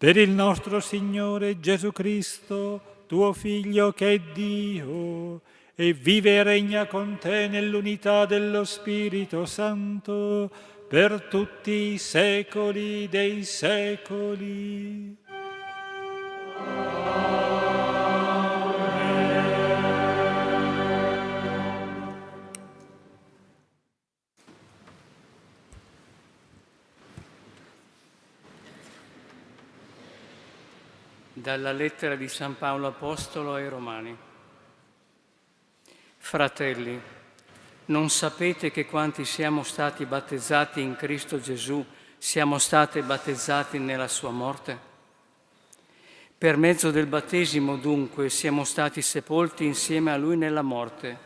Per il nostro Signore Gesù Cristo, tuo Figlio che è Dio, e vive e regna con te nell'unità dello Spirito Santo, per tutti i secoli dei secoli. Dalla lettera di San Paolo Apostolo ai Romani. Fratelli, non sapete che quanti siamo stati battezzati in Cristo Gesù siamo stati battezzati nella sua morte? Per mezzo del battesimo, dunque, siamo stati sepolti insieme a Lui nella morte,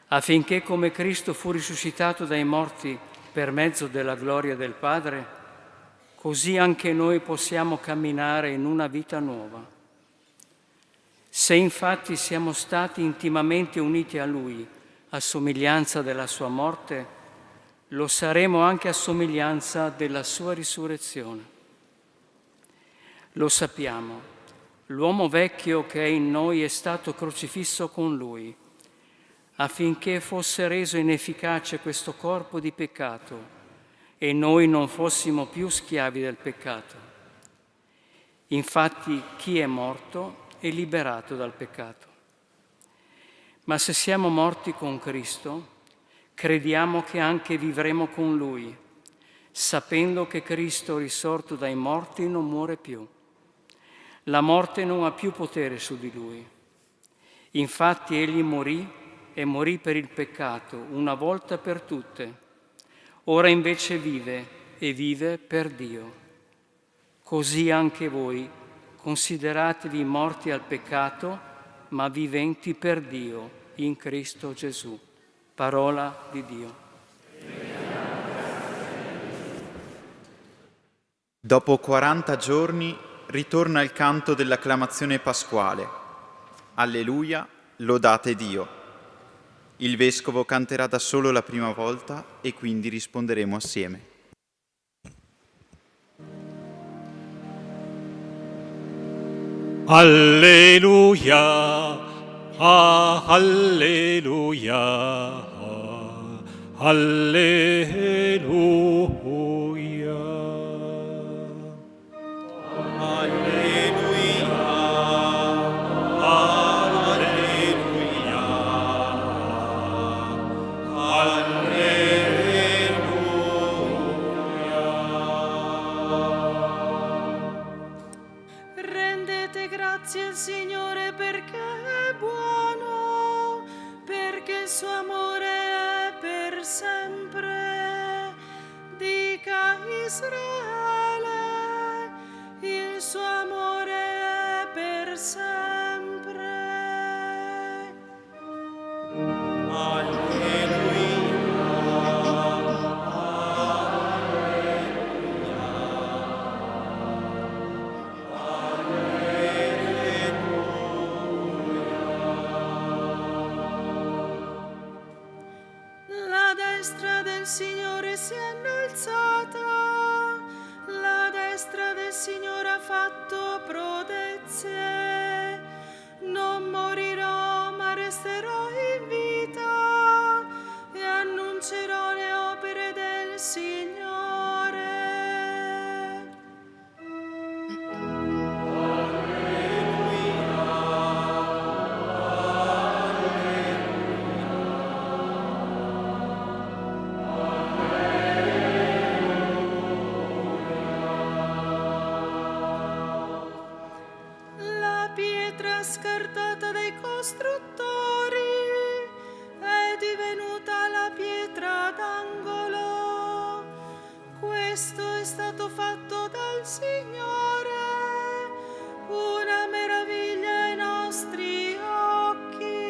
affinché come Cristo fu risuscitato dai morti per mezzo della gloria del Padre, così anche noi possiamo camminare in una vita nuova. Se infatti siamo stati intimamente uniti a Lui, a somiglianza della sua morte, lo saremo anche a somiglianza della sua risurrezione. Lo sappiamo, l'uomo vecchio che è in noi è stato crocifisso con Lui, affinché fosse reso inefficace questo corpo di peccato e noi non fossimo più schiavi del peccato. Infatti, chi è morto è liberato dal peccato. Ma se siamo morti con Cristo, crediamo che anche vivremo con Lui, sapendo che Cristo, risorto dai morti, non muore più. La morte non ha più potere su di Lui. Infatti Egli morì e morì per il peccato, una volta per tutte. Ora invece vive e vive per Dio. Così anche voi consideratevi morti al peccato, ma viventi per Dio in Cristo Gesù. Parola di Dio. Dopo 40 giorni ritorna il canto dell'acclamazione pasquale. Alleluia, lodate Dio. Il Vescovo canterà da solo la prima volta e quindi risponderemo assieme. Alleluia, alleluia, alleluia. Alleluia, alleluia, Rendete grazie al Signore perché è buono, perché il suo amore è per sempre. Dica Israele, il suo amore è per sempre. La destra del Signore si è innalzata, la destra del Signore ha fatto prodezze. Non morirò, ma resterò in vita e annuncerò costruttori, è divenuta la pietra d'angolo. Questo è stato fatto dal Signore, una meraviglia ai nostri occhi.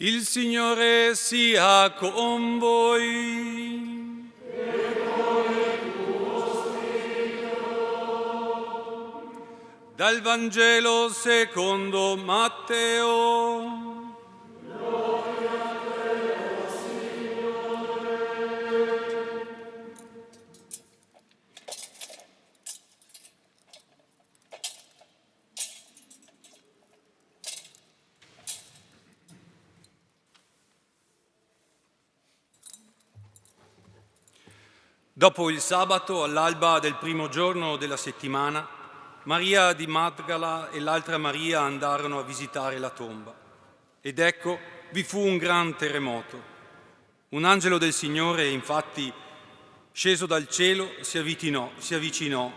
Il Signore sia con voi. Dal Vangelo secondo Matteo. Dopo il sabato, all'alba del primo giorno della settimana, Maria di Magdala e l'altra Maria andarono a visitare la tomba. Ed ecco, vi fu un gran terremoto. Un angelo del Signore, infatti, sceso dal cielo, si avvicinò,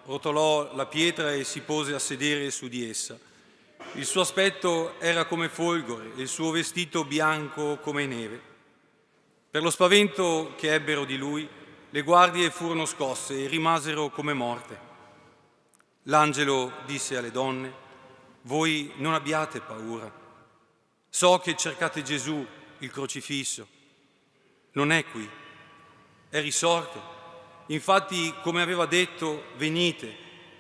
rotolò la pietra e si pose a sedere su di essa. Il suo aspetto era come folgore e il suo vestito bianco come neve. Per lo spavento che ebbero di lui, le guardie furono scosse e rimasero come morte. L'angelo disse alle donne: «Voi non abbiate paura. So che cercate Gesù, il crocifisso. Non è qui, è risorto. Infatti, come aveva detto, venite,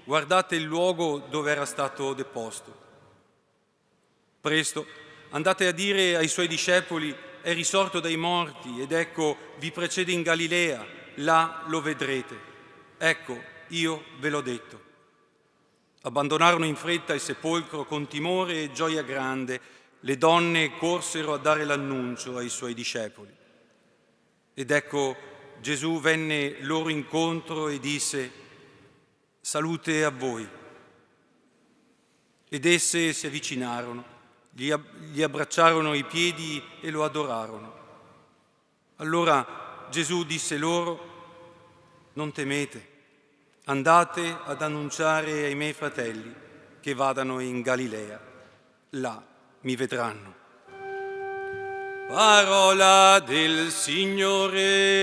guardate il luogo dove era stato deposto. Presto andate a dire ai suoi discepoli: è risorto dai morti ed ecco vi precede in Galilea, là lo vedrete. Ecco, io ve l'ho detto». Abbandonarono in fretta il sepolcro con timore e gioia grande. Le donne corsero a dare l'annuncio ai suoi discepoli. Ed ecco, Gesù venne loro incontro e disse: «Salute a voi». Ed esse si avvicinarono, gli abbracciarono i piedi e lo adorarono. Allora Gesù disse loro: «Non temete, andate ad annunciare ai miei fratelli che vadano in Galilea, là mi vedranno». Parola del Signore.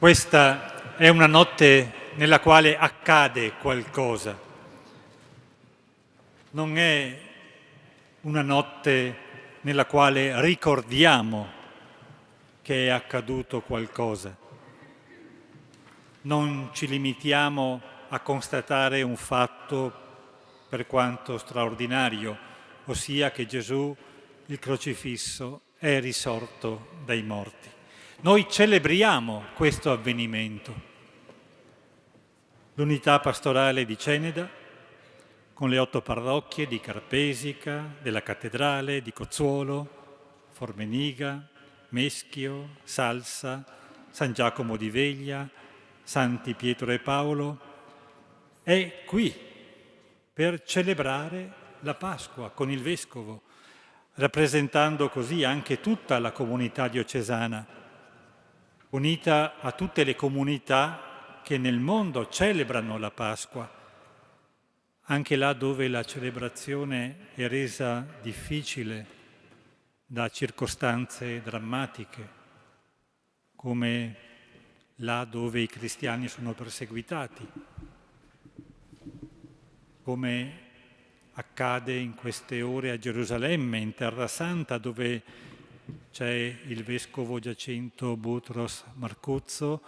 Questa è una notte nella quale accade qualcosa. Non è una notte nella quale ricordiamo che è accaduto qualcosa. Non ci limitiamo a constatare un fatto per quanto straordinario, ossia che Gesù, il crocifisso, è risorto dai morti. Noi celebriamo questo avvenimento. L'unità pastorale di Ceneda, con le 8 parrocchie di Carpesica, della Cattedrale, di Cozzuolo, Formeniga, Meschio, Salsa, San Giacomo di Veglia, Santi Pietro e Paolo, è qui per celebrare la Pasqua con il Vescovo, rappresentando così anche tutta la comunità diocesana, unita a tutte le comunità che nel mondo celebrano la Pasqua, anche là dove la celebrazione è resa difficile da circostanze drammatiche, come là dove i cristiani sono perseguitati, come accade in queste ore a Gerusalemme, in Terra Santa, dove c'è il vescovo Giacinto Boutros Marcuzzo,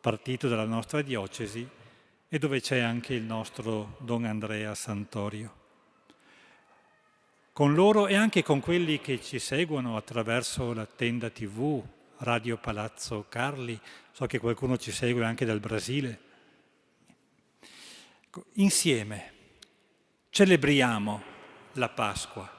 partito dalla nostra diocesi, e dove c'è anche il nostro Don Andrea Santorio. Con loro e anche con quelli che ci seguono attraverso la Tenda TV, Radio Palazzo Carli, so che qualcuno ci segue anche dal Brasile. Insieme celebriamo la Pasqua.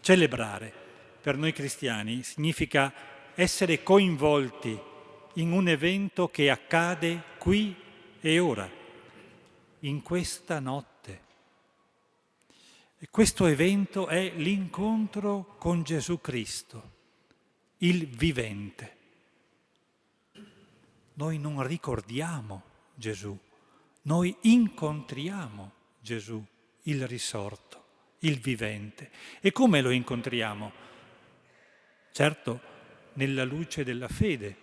Celebrare per noi cristiani significa essere coinvolti in un evento che accade qui e ora, in questa notte. E questo evento è l'incontro con Gesù Cristo, il vivente. Noi non ricordiamo Gesù, noi incontriamo Gesù, il risorto, il vivente. E come lo incontriamo? Certo, nella luce della fede,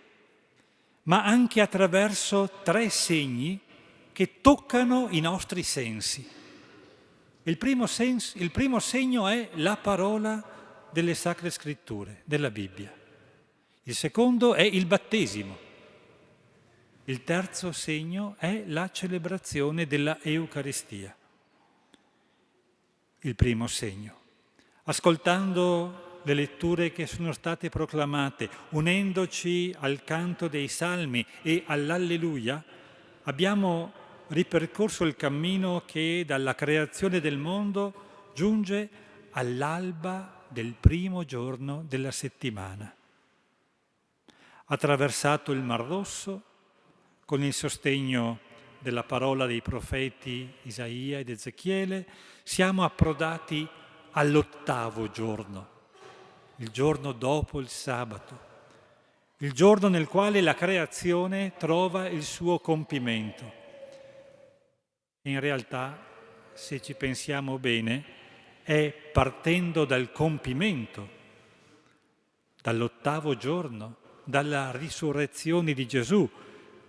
ma anche attraverso 3 segni che toccano i nostri sensi. Il primo segno è la parola delle Sacre Scritture, della Bibbia. Il secondo è il battesimo. Il terzo segno è la celebrazione della Eucaristia. Il primo segno. Ascoltando le letture che sono state proclamate, unendoci al canto dei salmi e all'Alleluia, abbiamo ripercorso il cammino che dalla creazione del mondo giunge all'alba del primo giorno della settimana. Attraversato il Mar Rosso, con il sostegno della parola dei profeti Isaia ed Ezechiele, siamo approdati all'8° giorno, il giorno dopo il sabato, il giorno nel quale la creazione trova il suo compimento. In realtà, se ci pensiamo bene, è partendo dal compimento, dall'8° giorno, dalla risurrezione di Gesù,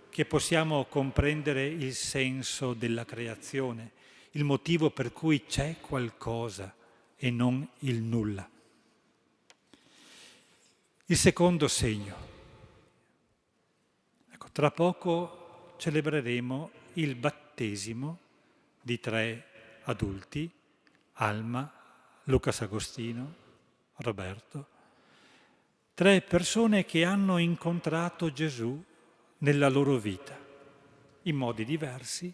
che possiamo comprendere il senso della creazione, il motivo per cui c'è qualcosa e non il nulla. Il secondo segno. Ecco, tra poco celebreremo il battesimo di 3 adulti, Alma, Lucas Agostino, Roberto, 3 persone che hanno incontrato Gesù nella loro vita, in modi diversi,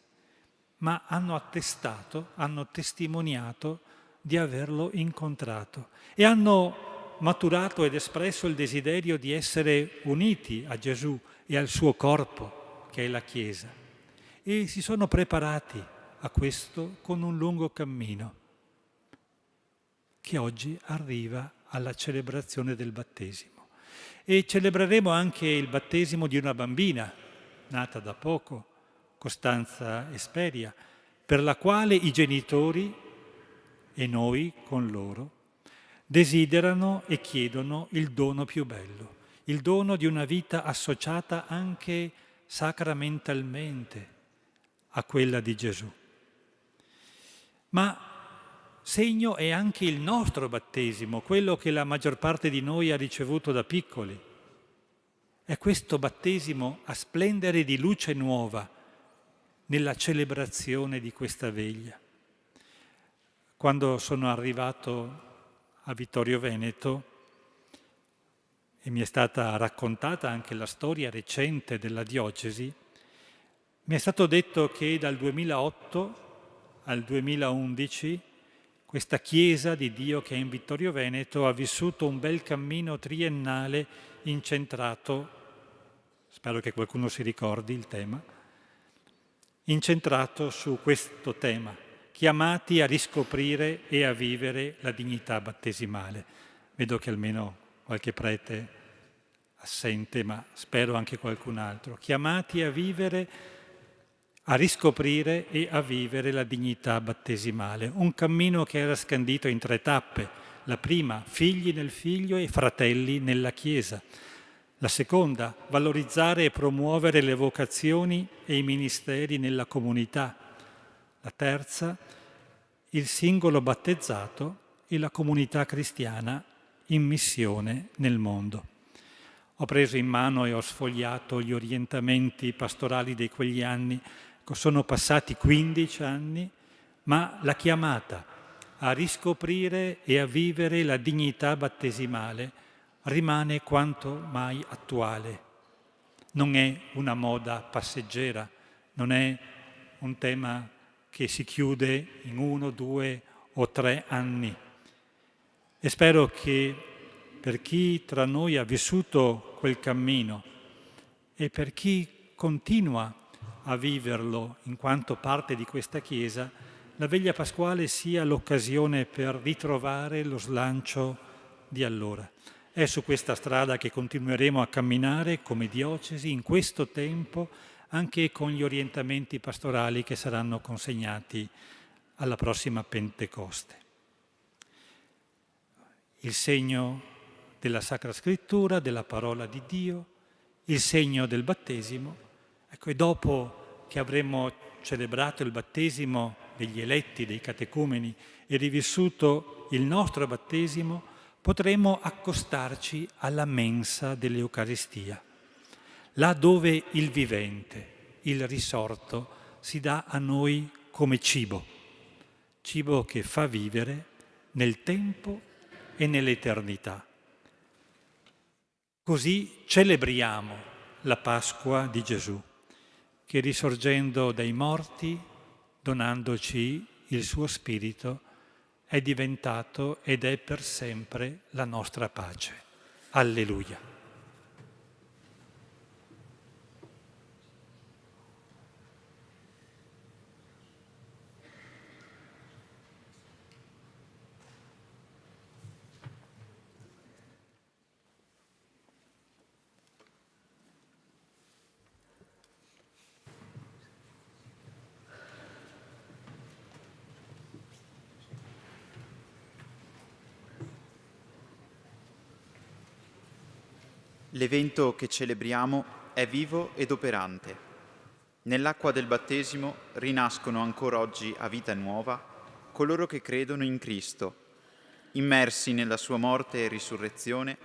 ma hanno attestato, hanno testimoniato di averlo incontrato e hanno maturato ed espresso il desiderio di essere uniti a Gesù e al suo corpo, che è la Chiesa, e si sono preparati a questo con un lungo cammino, che oggi arriva alla celebrazione del battesimo. E celebreremo anche il battesimo di una bambina, nata da poco, Costanza Esperia, per la quale i genitori, e noi con loro, desiderano e chiedono il dono più bello, il dono di una vita associata anche sacramentalmente a quella di Gesù. Ma segno è anche il nostro battesimo, quello che la maggior parte di noi ha ricevuto da piccoli. È questo battesimo a splendere di luce nuova nella celebrazione di questa veglia. Quando sono arrivato a Vittorio Veneto e mi è stata raccontata anche la storia recente della diocesi, mi è stato detto che dal 2008 al 2011 questa Chiesa di Dio che è in Vittorio Veneto ha vissuto un bel cammino triennale incentrato, spero che qualcuno si ricordi il tema, incentrato su questo tema, chiamati a riscoprire e a vivere la dignità battesimale. Vedo che almeno qualche prete assente, ma spero anche qualcun altro. Chiamati a vivere, a riscoprire e a vivere la dignità battesimale. Un cammino che era scandito in 3 tappe. La prima, figli nel Figlio e fratelli nella Chiesa. La seconda, valorizzare e promuovere le vocazioni e i ministeri nella comunità. La terza, il singolo battezzato e la comunità cristiana in missione nel mondo. Ho preso in mano e ho sfogliato gli orientamenti pastorali di quegli anni. Sono passati 15 anni, ma la chiamata a riscoprire e a vivere la dignità battesimale rimane quanto mai attuale. Non è una moda passeggera, non è un tema che si chiude in 1, 2 o 3 anni. E spero che per chi tra noi ha vissuto quel cammino e per chi continua a viverlo in quanto parte di questa Chiesa, la veglia pasquale sia l'occasione per ritrovare lo slancio di allora. È su questa strada che continueremo a camminare come diocesi in questo tempo, anche con gli orientamenti pastorali che saranno consegnati alla prossima Pentecoste. Il segno della Sacra Scrittura, della parola di Dio, il segno del battesimo. Ecco, e dopo che avremo celebrato il battesimo degli eletti, dei catecumeni, e rivissuto il nostro battesimo, potremo accostarci alla mensa dell'Eucaristia, là dove il vivente, il risorto, si dà a noi come cibo che fa vivere nel tempo e nell'eternità. Così celebriamo la Pasqua di Gesù, che risorgendo dai morti, donandoci il suo Spirito, è diventato ed è per sempre la nostra pace. Alleluia. L'evento che celebriamo è vivo ed operante. Nell'acqua del battesimo rinascono ancora oggi a vita nuova coloro che credono in Cristo. Immersi nella sua morte e risurrezione,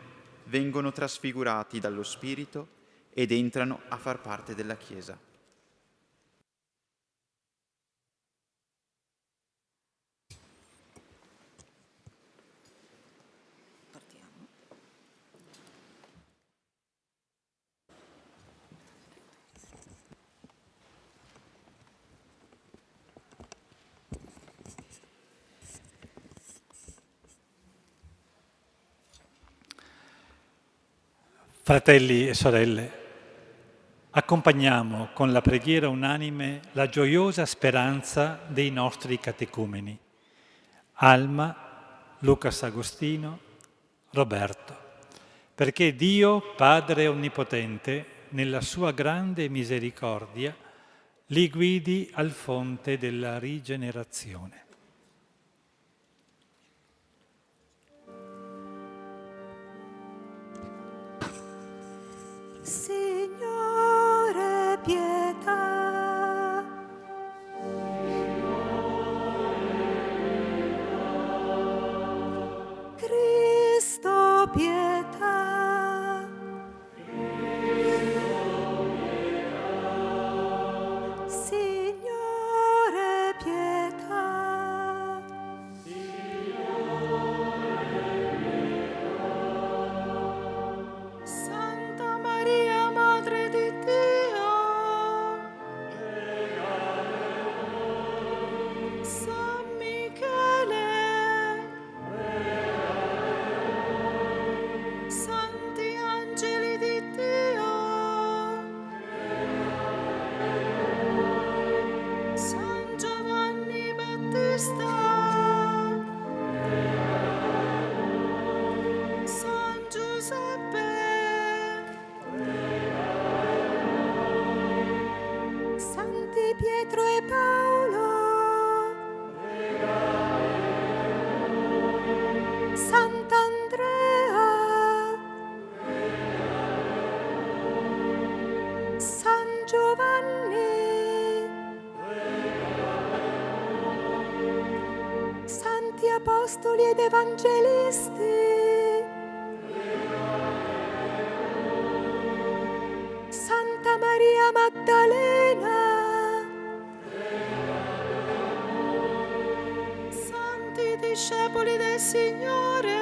vengono trasfigurati dallo Spirito ed entrano a far parte della Chiesa. Fratelli e sorelle, accompagniamo con la preghiera unanime la gioiosa speranza dei nostri catecumeni, Alma, Lucas Agostino, Roberto, perché Dio, Padre Onnipotente, nella sua grande misericordia, li guidi al fonte della rigenerazione. Signore, apostoli ed evangelisti, Santa Maria Maddalena, santi discepoli del Signore,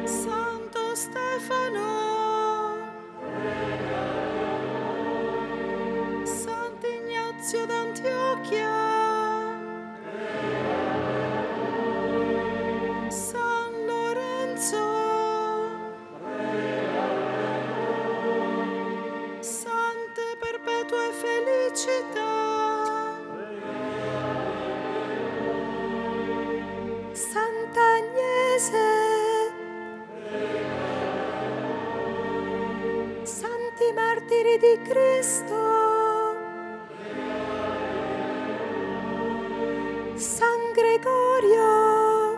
Santo Stefano, Sant'Ignazio d'Antiochia, San Lorenzo, Sante Perpetue Felicità, Santa Agnese, Santi Martiri di Cristo, San Gregorio,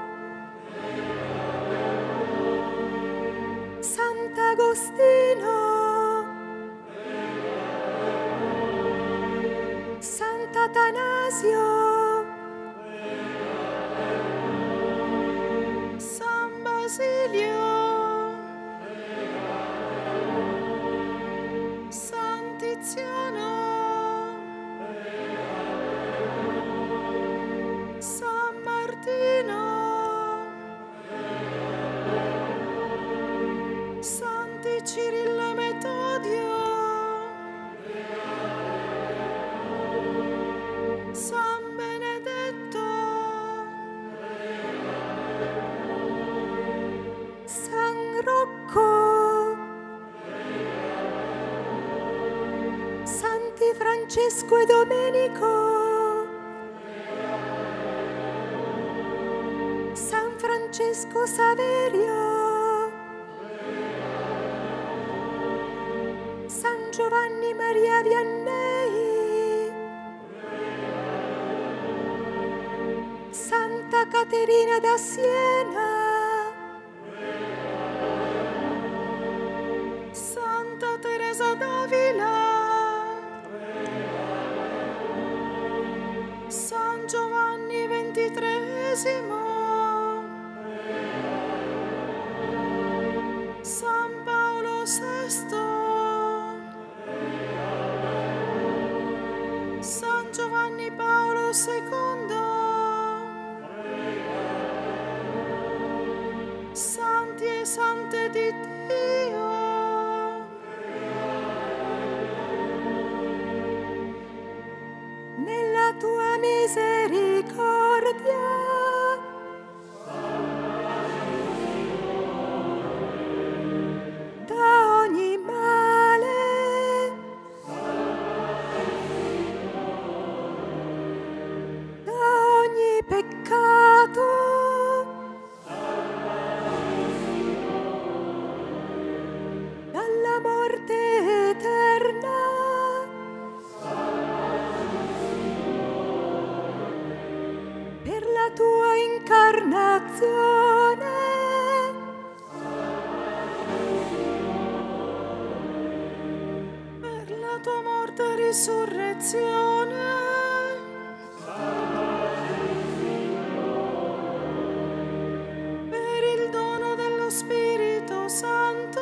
Sant'Agostino, Sant'Atanasio, San Basilio, San Tiziano, San Martino, Santi Cirillo e Metodio, San Benedetto, San Rocco, Santi Francesco e Domenico, San Francesco Saverio, San Giovanni Maria Vianney, Santa Caterina da Siena, Santa Teresa d'Avila, San Giovanni XXIII, San Paolo VI, San Giovanni Paolo II, santi e sante di Dio, nella tua misericordia da ogni male, da ogni peccato, dalla morte eterna, per la tua incarnazione, per la tua morte e risurrezione, per il dono dello Spirito Santo,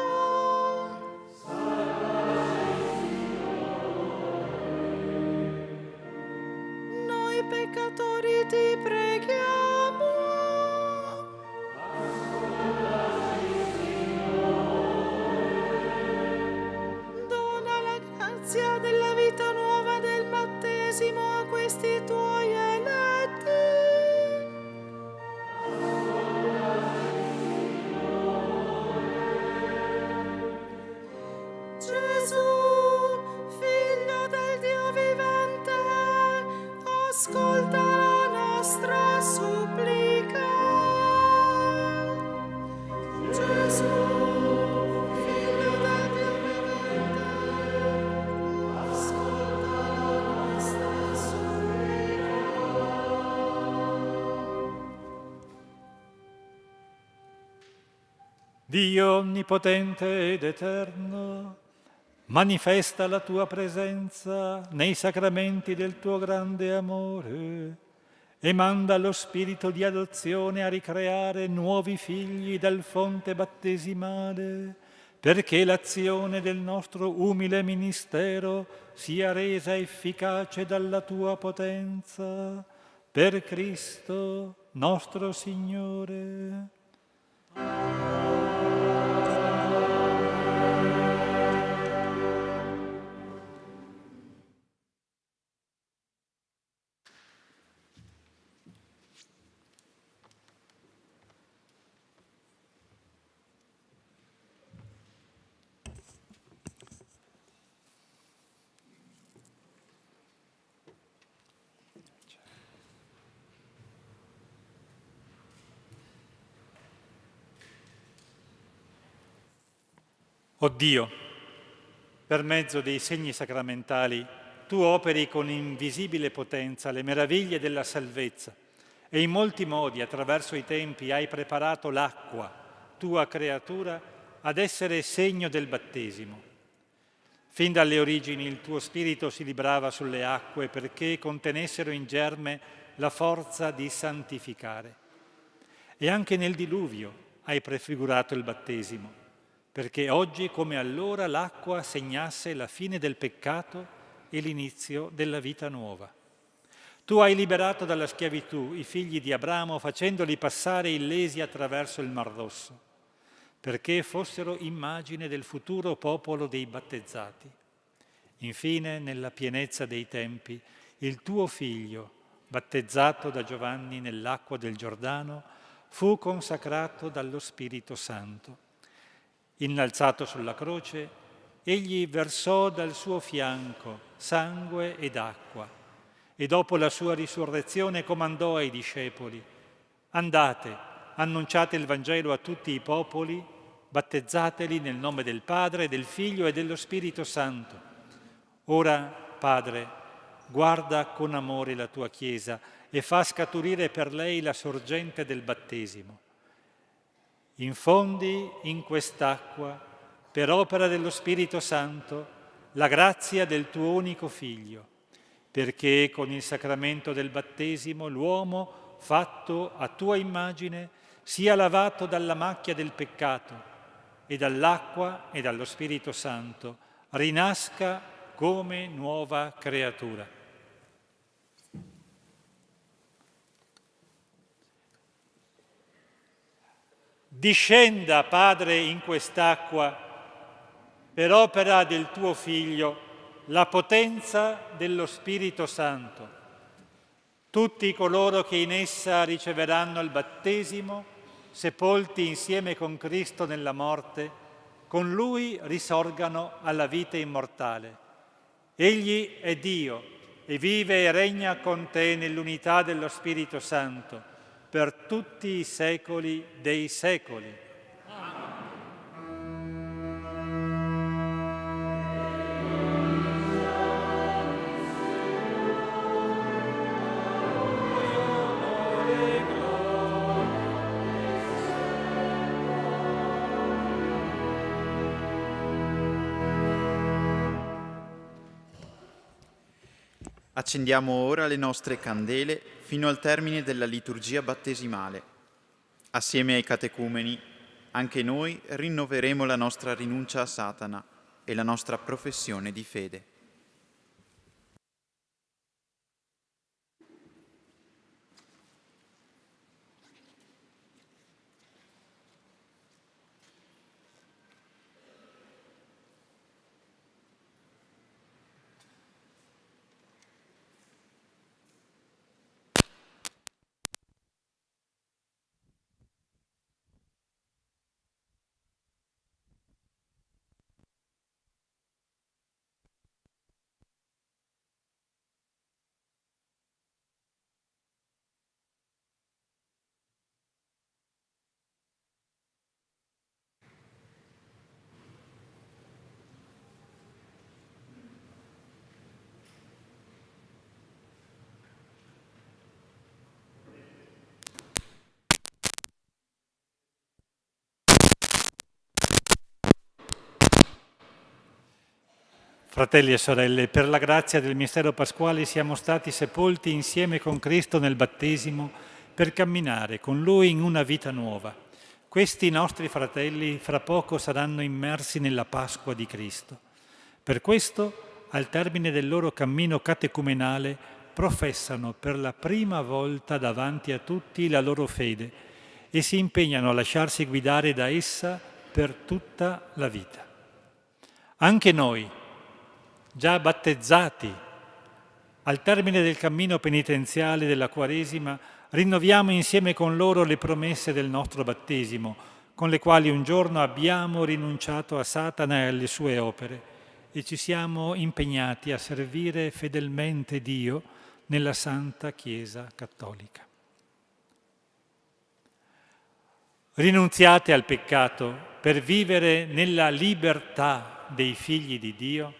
noi peccatori ti preghiamo. Dona la grazia della vita nuova del battesimo a questi tuoi eletti. Gesù, Figlio del Dio vivente, ascolta la nostra supplica. Gesù, Figlio del Dio vivente, ascolta la nostra supplica. Dio onnipotente ed eterno, Manifesta la tua presenza nei sacramenti del tuo grande amore e manda lo spirito di adozione a ricreare nuovi figli dal fonte battesimale, perché l'azione del nostro umile ministero sia resa efficace dalla tua potenza. Per Cristo nostro Signore. O Dio, per mezzo dei segni sacramentali, tu operi con invisibile potenza le meraviglie della salvezza e in molti modi, attraverso i tempi, hai preparato l'acqua, tua creatura, ad essere segno del battesimo. Fin dalle origini il tuo spirito si librava sulle acque perché contenessero in germe la forza di santificare. E anche nel diluvio hai prefigurato il battesimo, perché oggi come allora l'acqua segnasse la fine del peccato e l'inizio della vita nuova. Tu hai liberato dalla schiavitù i figli di Abramo facendoli passare illesi attraverso il Mar Rosso, perché fossero immagine del futuro popolo dei battezzati. Infine, nella pienezza dei tempi, il tuo figlio, battezzato da Giovanni nell'acqua del Giordano, fu consacrato dallo Spirito Santo. Innalzato sulla croce, egli versò dal suo fianco sangue ed acqua e dopo la sua risurrezione comandò ai discepoli: andate, annunciate il Vangelo a tutti i popoli, battezzateli nel nome del Padre, del Figlio e dello Spirito Santo. Ora, Padre, guarda con amore la tua Chiesa e fa scaturire per lei la sorgente del battesimo. Infondi in quest'acqua, per opera dello Spirito Santo, la grazia del tuo unico Figlio, perché con il sacramento del battesimo l'uomo, fatto a tua immagine, sia lavato dalla macchia del peccato e dall'acqua e dallo Spirito Santo rinasca come nuova creatura. Discenda, Padre, in quest'acqua, per opera del tuo Figlio, la potenza dello Spirito Santo. Tutti coloro che in essa riceveranno il battesimo, sepolti insieme con Cristo nella morte, con Lui risorgano alla vita immortale. Egli è Dio e vive e regna con te nell'unità dello Spirito Santo, per tutti i secoli dei secoli. Accendiamo ora le nostre candele fino al termine della liturgia battesimale. Assieme ai catecumeni, anche noi rinnoveremo la nostra rinuncia a Satana e la nostra professione di fede. Fratelli e sorelle, per la grazia del mistero pasquale siamo stati sepolti insieme con Cristo nel battesimo per camminare con Lui in una vita nuova. Questi nostri fratelli fra poco saranno immersi nella Pasqua di Cristo. Per questo, al termine del loro cammino catecumenale, professano per la prima volta davanti a tutti la loro fede e si impegnano a lasciarsi guidare da essa per tutta la vita. Anche noi, già battezzati, al termine del cammino penitenziale della Quaresima, rinnoviamo insieme con loro le promesse del nostro battesimo, con le quali un giorno abbiamo rinunciato a Satana e alle sue opere e ci siamo impegnati a servire fedelmente Dio nella Santa Chiesa Cattolica. Rinunziate al peccato per vivere nella libertà dei figli di Dio.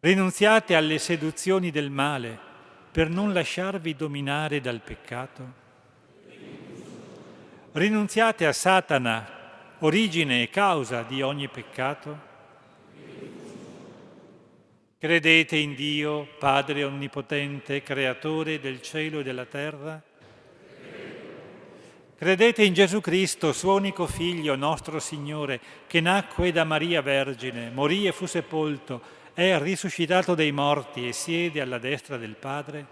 Rinunziate alle seduzioni del male per non lasciarvi dominare dal peccato. Rinunziate a Satana, origine e causa di ogni peccato. Credete in Dio, Padre Onnipotente, Creatore del cielo e della terra. Credete in Gesù Cristo, suo unico Figlio, nostro Signore, che nacque da Maria Vergine, morì e fu sepolto, è risuscitato dai morti e siede alla destra del Padre?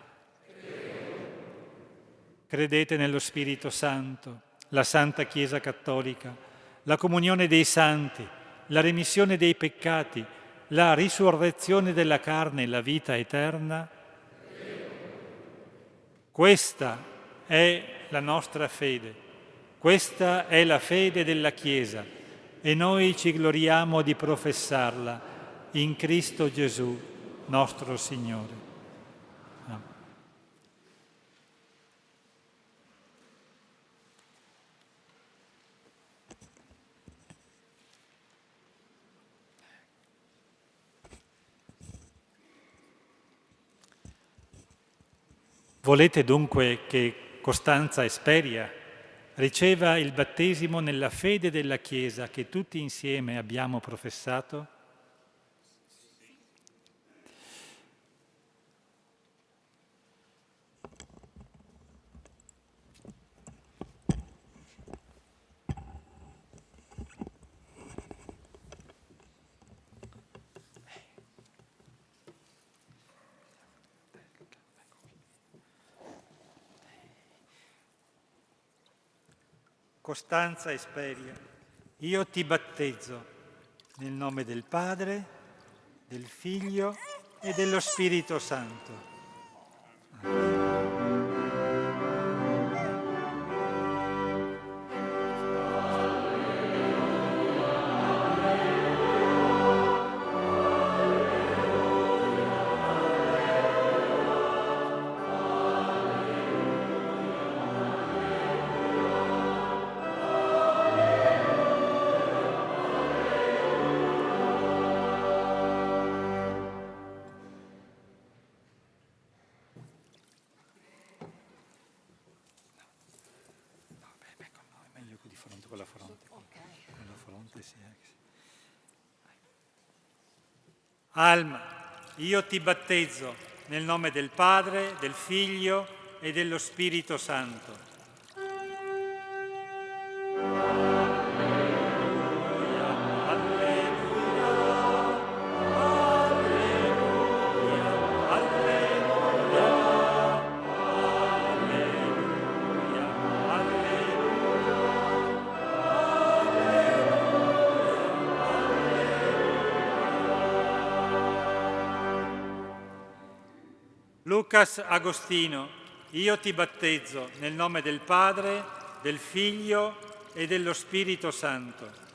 Credete nello Spirito Santo, la Santa Chiesa Cattolica, la comunione dei santi, la remissione dei peccati, la risurrezione della carne e la vita eterna? Questa è la nostra fede, questa è la fede della Chiesa e noi ci gloriamo di professarla in Cristo Gesù, nostro Signore. Amen. Volete dunque che Costanza Esperia riceva il battesimo nella fede della Chiesa che tutti insieme abbiamo professato? Costanza Esperia, io ti battezzo nel nome del Padre, del Figlio e dello Spirito Santo. Alma, io ti battezzo nel nome del Padre, del Figlio e dello Spirito Santo. Lucas Agostino, io ti battezzo nel nome del Padre, del Figlio e dello Spirito Santo.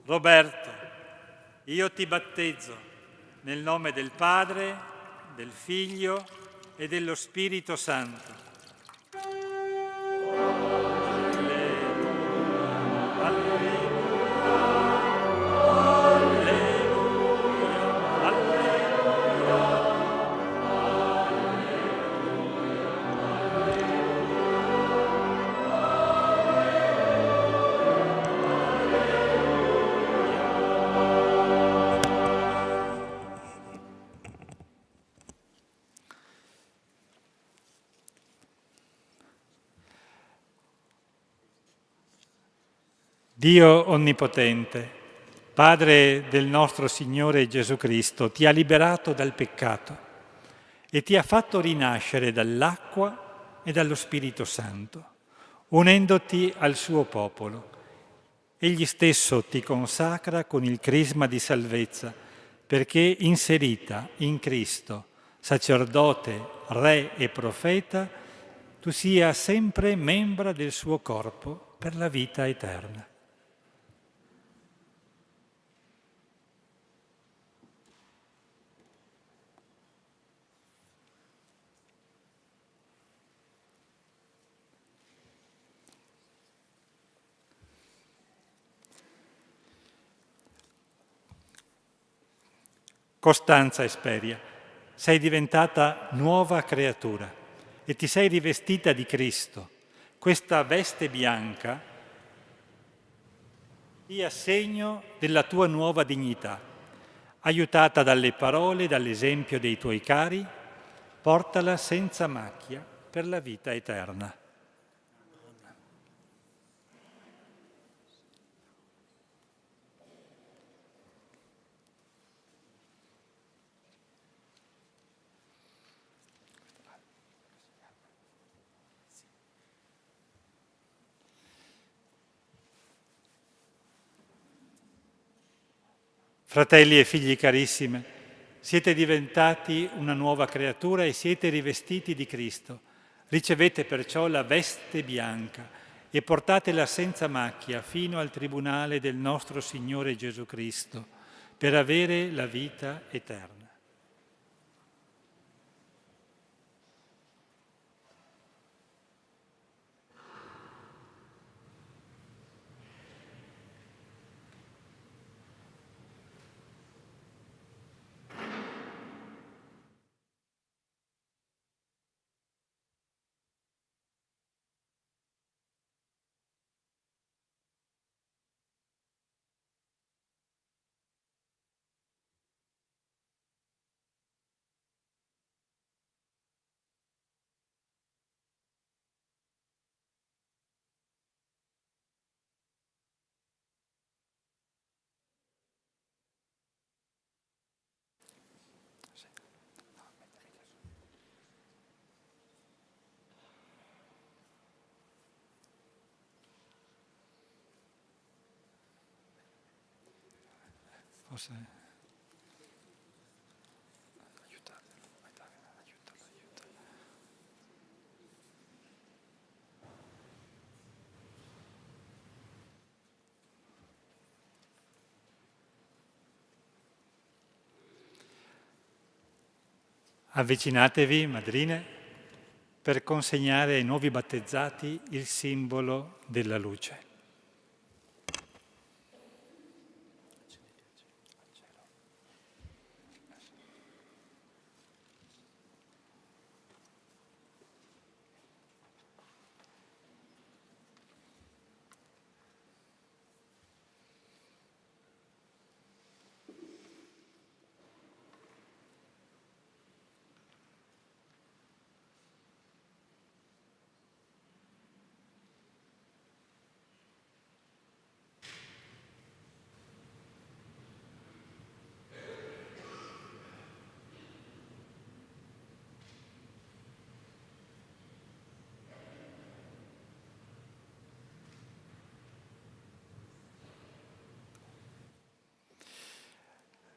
Roberto, io ti battezzo Nel nome del Padre, del Figlio e dello Spirito Santo. Dio Onnipotente, Padre del nostro Signore Gesù Cristo, ti ha liberato dal peccato e ti ha fatto rinascere dall'acqua e dallo Spirito Santo, unendoti al suo popolo. Egli stesso ti consacra con il crisma di salvezza, perché inserita in Cristo, sacerdote, re e profeta, tu sia sempre membra del suo corpo per la vita eterna. Costanza Esperia, sei diventata nuova creatura e ti sei rivestita di Cristo. Questa veste bianca sia segno della tua nuova dignità. Aiutata dalle parole e dall'esempio dei tuoi cari, portala senza macchia per la vita eterna. Fratelli e figli carissimi, siete diventati una nuova creatura e siete rivestiti di Cristo. Ricevete perciò la veste bianca e portatela senza macchia fino al tribunale del nostro Signore Gesù Cristo, per avere la vita eterna. Avvicinatevi, madrine, per consegnare ai nuovi battezzati il simbolo della luce.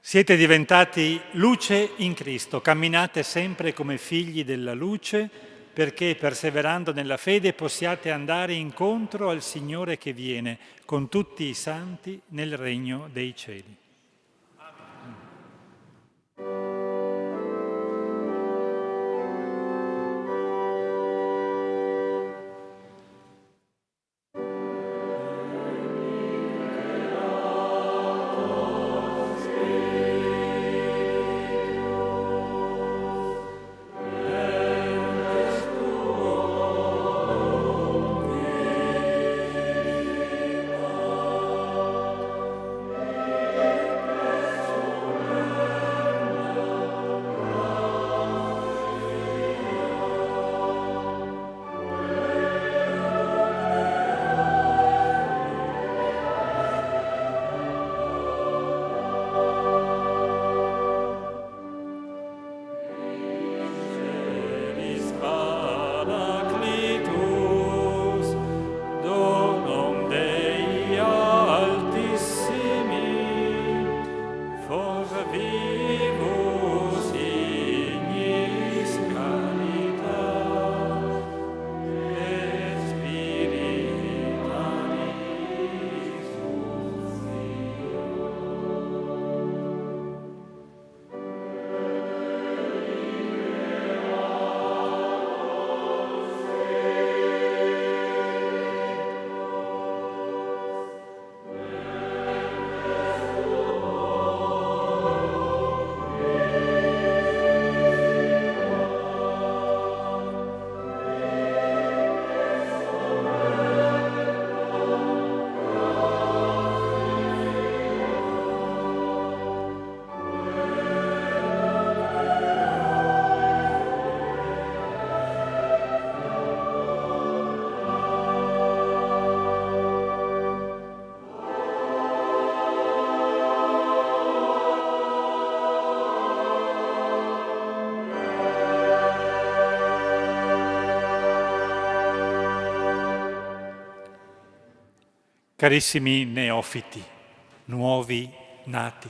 Siete diventati luce in Cristo, camminate sempre come figli della luce, perché perseverando nella fede possiate andare incontro al Signore che viene con tutti i santi nel regno dei cieli. Amen. Carissimi neofiti, nuovi nati,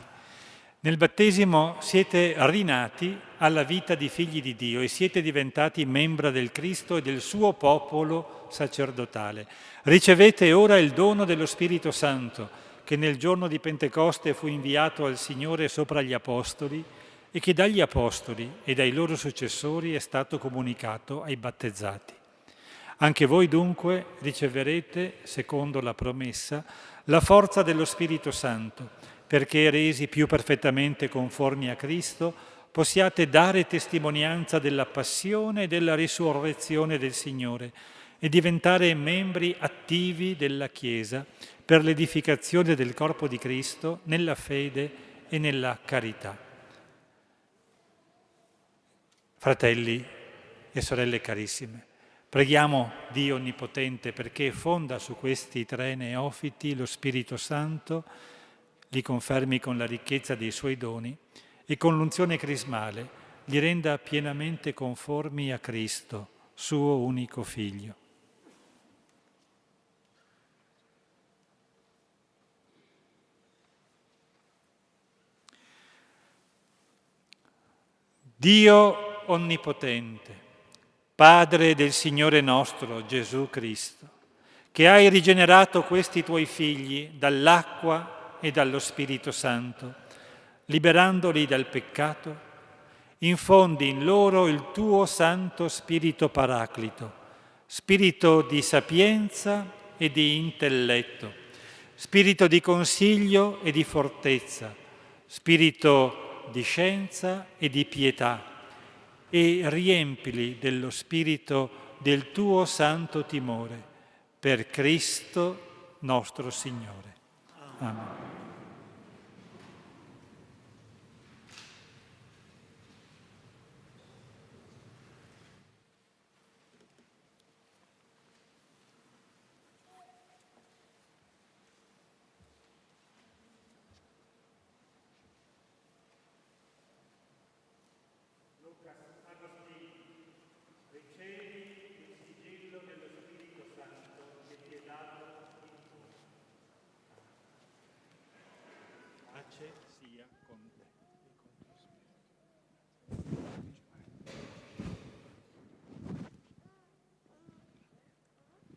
nel battesimo siete rinati alla vita di figli di Dio e siete diventati membra del Cristo e del suo popolo sacerdotale. Ricevete ora il dono dello Spirito Santo, che nel giorno di Pentecoste fu inviato al Signore sopra gli Apostoli e che dagli Apostoli e dai loro successori è stato comunicato ai battezzati. Anche voi dunque riceverete, secondo la promessa, la forza dello Spirito Santo, perché resi più perfettamente conformi a Cristo, possiate dare testimonianza della passione e della risurrezione del Signore e diventare membri attivi della Chiesa per l'edificazione del corpo di Cristo nella fede e nella carità. Fratelli e sorelle carissime, preghiamo Dio Onnipotente perché fonda su questi 3 neofiti lo Spirito Santo, li confermi con la ricchezza dei suoi doni e con l'unzione crismale li renda pienamente conformi a Cristo, suo unico Figlio. Dio Onnipotente, Padre del Signore nostro Gesù Cristo, che hai rigenerato questi tuoi figli dall'acqua e dallo Spirito Santo, liberandoli dal peccato, infondi in loro il tuo Santo Spirito Paraclito, spirito di sapienza e di intelletto, spirito di consiglio e di fortezza, spirito di scienza e di pietà, e riempili dello spirito del tuo santo timore, per Cristo nostro Signore. Amen.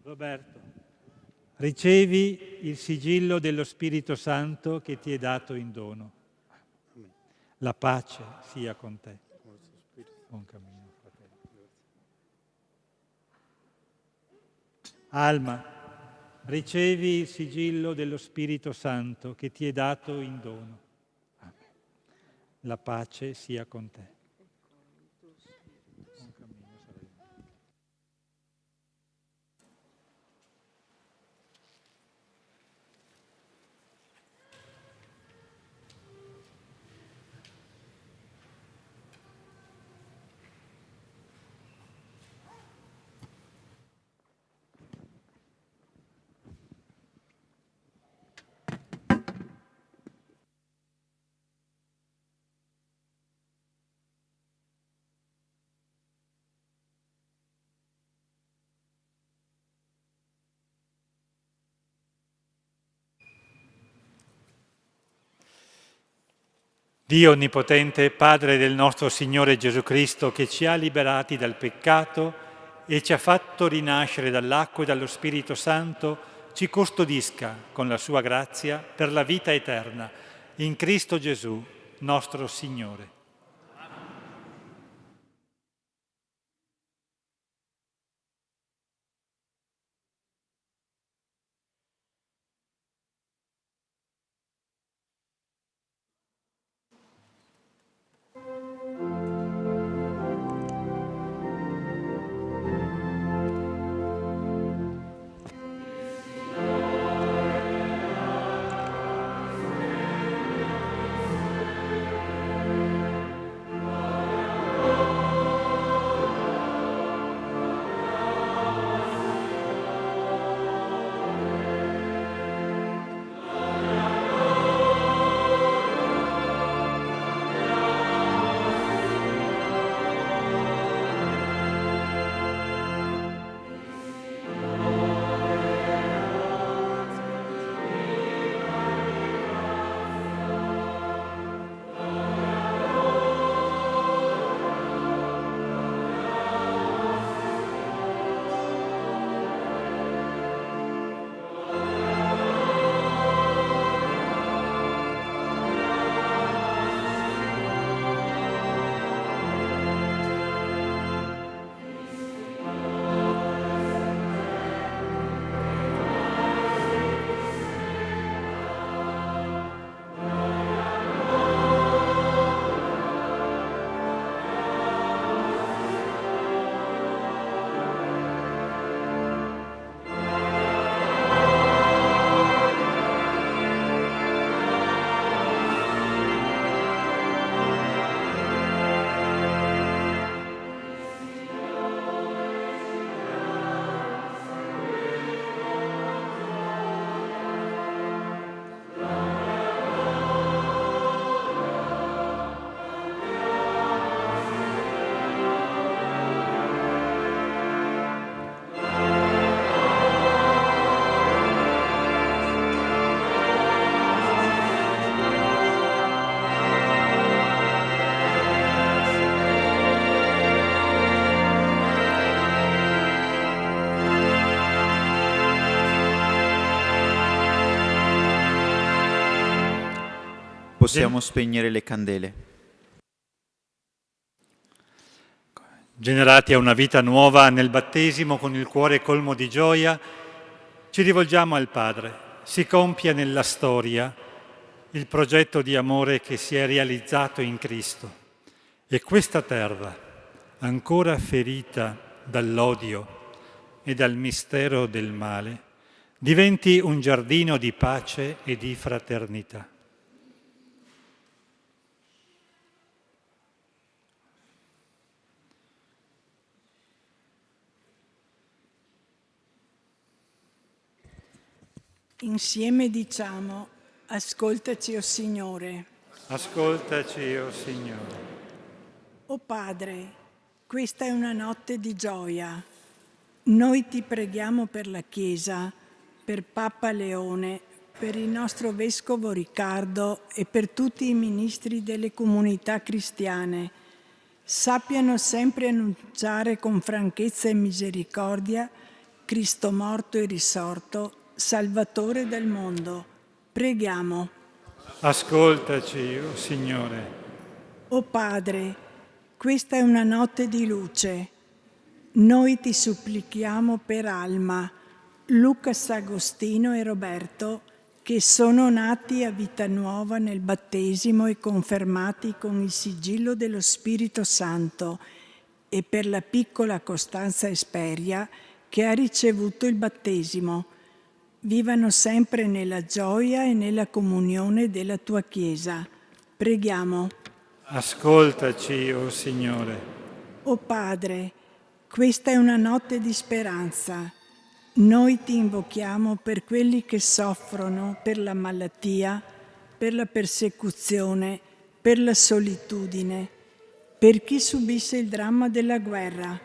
Roberto, ricevi il sigillo dello Spirito Santo che ti è dato in dono. La pace sia con te. Buon cammino, fratello. Alma, ricevi il sigillo dello Spirito Santo che ti è dato in dono. Amen. La pace sia con te. Buon cammino, sorella. Dio Onnipotente, Padre del nostro Signore Gesù Cristo, che ci ha liberati dal peccato e ci ha fatto rinascere dall'acqua e dallo Spirito Santo, ci custodisca con la sua grazia per la vita eterna, in Cristo Gesù, nostro Signore. possiamo spegnere le candele. Generati a una vita nuova nel battesimo, con il cuore colmo di gioia, ci rivolgiamo al Padre. Si compia nella storia il progetto di amore che si è realizzato in Cristo. E questa terra, ancora ferita dall'odio e dal mistero del male, diventi un giardino di pace e di fraternità. Insieme diciamo: ascoltaci, o Signore. Ascoltaci, o Signore. O Padre, questa è una notte di gioia. Noi ti preghiamo per la Chiesa, per Papa Leone, per il nostro Vescovo Riccardo e per tutti i ministri delle comunità cristiane. Sappiano sempre annunciare con franchezza e misericordia Cristo morto e risorto, Salvatore del mondo. Preghiamo. Ascoltaci, o Signore. O Padre, questa è una notte di luce. Noi ti supplichiamo per Alma, Lucas Agostino e Roberto, che sono nati a vita nuova nel battesimo e confermati con il sigillo dello Spirito Santo, e per la piccola Costanza Esperia, che ha ricevuto il battesimo. Vivano sempre nella gioia e nella comunione della tua Chiesa. Preghiamo. Ascoltaci, o Signore. O Padre, questa è una notte di speranza. Noi ti invochiamo per quelli che soffrono per la malattia, per la persecuzione, per la solitudine, per chi subisce il dramma della guerra.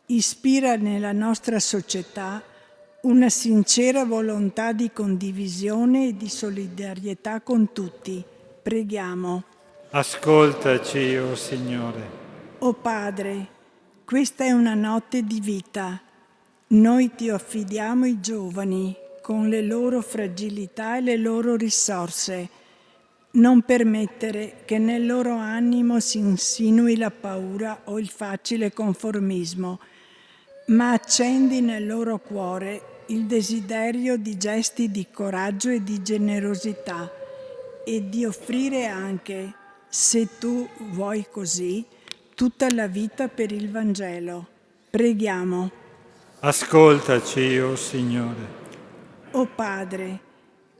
Ispira nella nostra società una sincera volontà di condivisione e di solidarietà con tutti. Preghiamo. Ascoltaci, o Signore. O Padre, questa è una notte di vita. Noi ti affidiamo i giovani con le loro fragilità e le loro risorse. Non permettere che nel loro animo si insinui la paura o il facile conformismo, ma accendi nel loro cuore il desiderio di gesti di coraggio e di generosità e di offrire anche, se tu vuoi così, tutta la vita per il Vangelo. Preghiamo. Ascoltaci, o Signore. O Padre,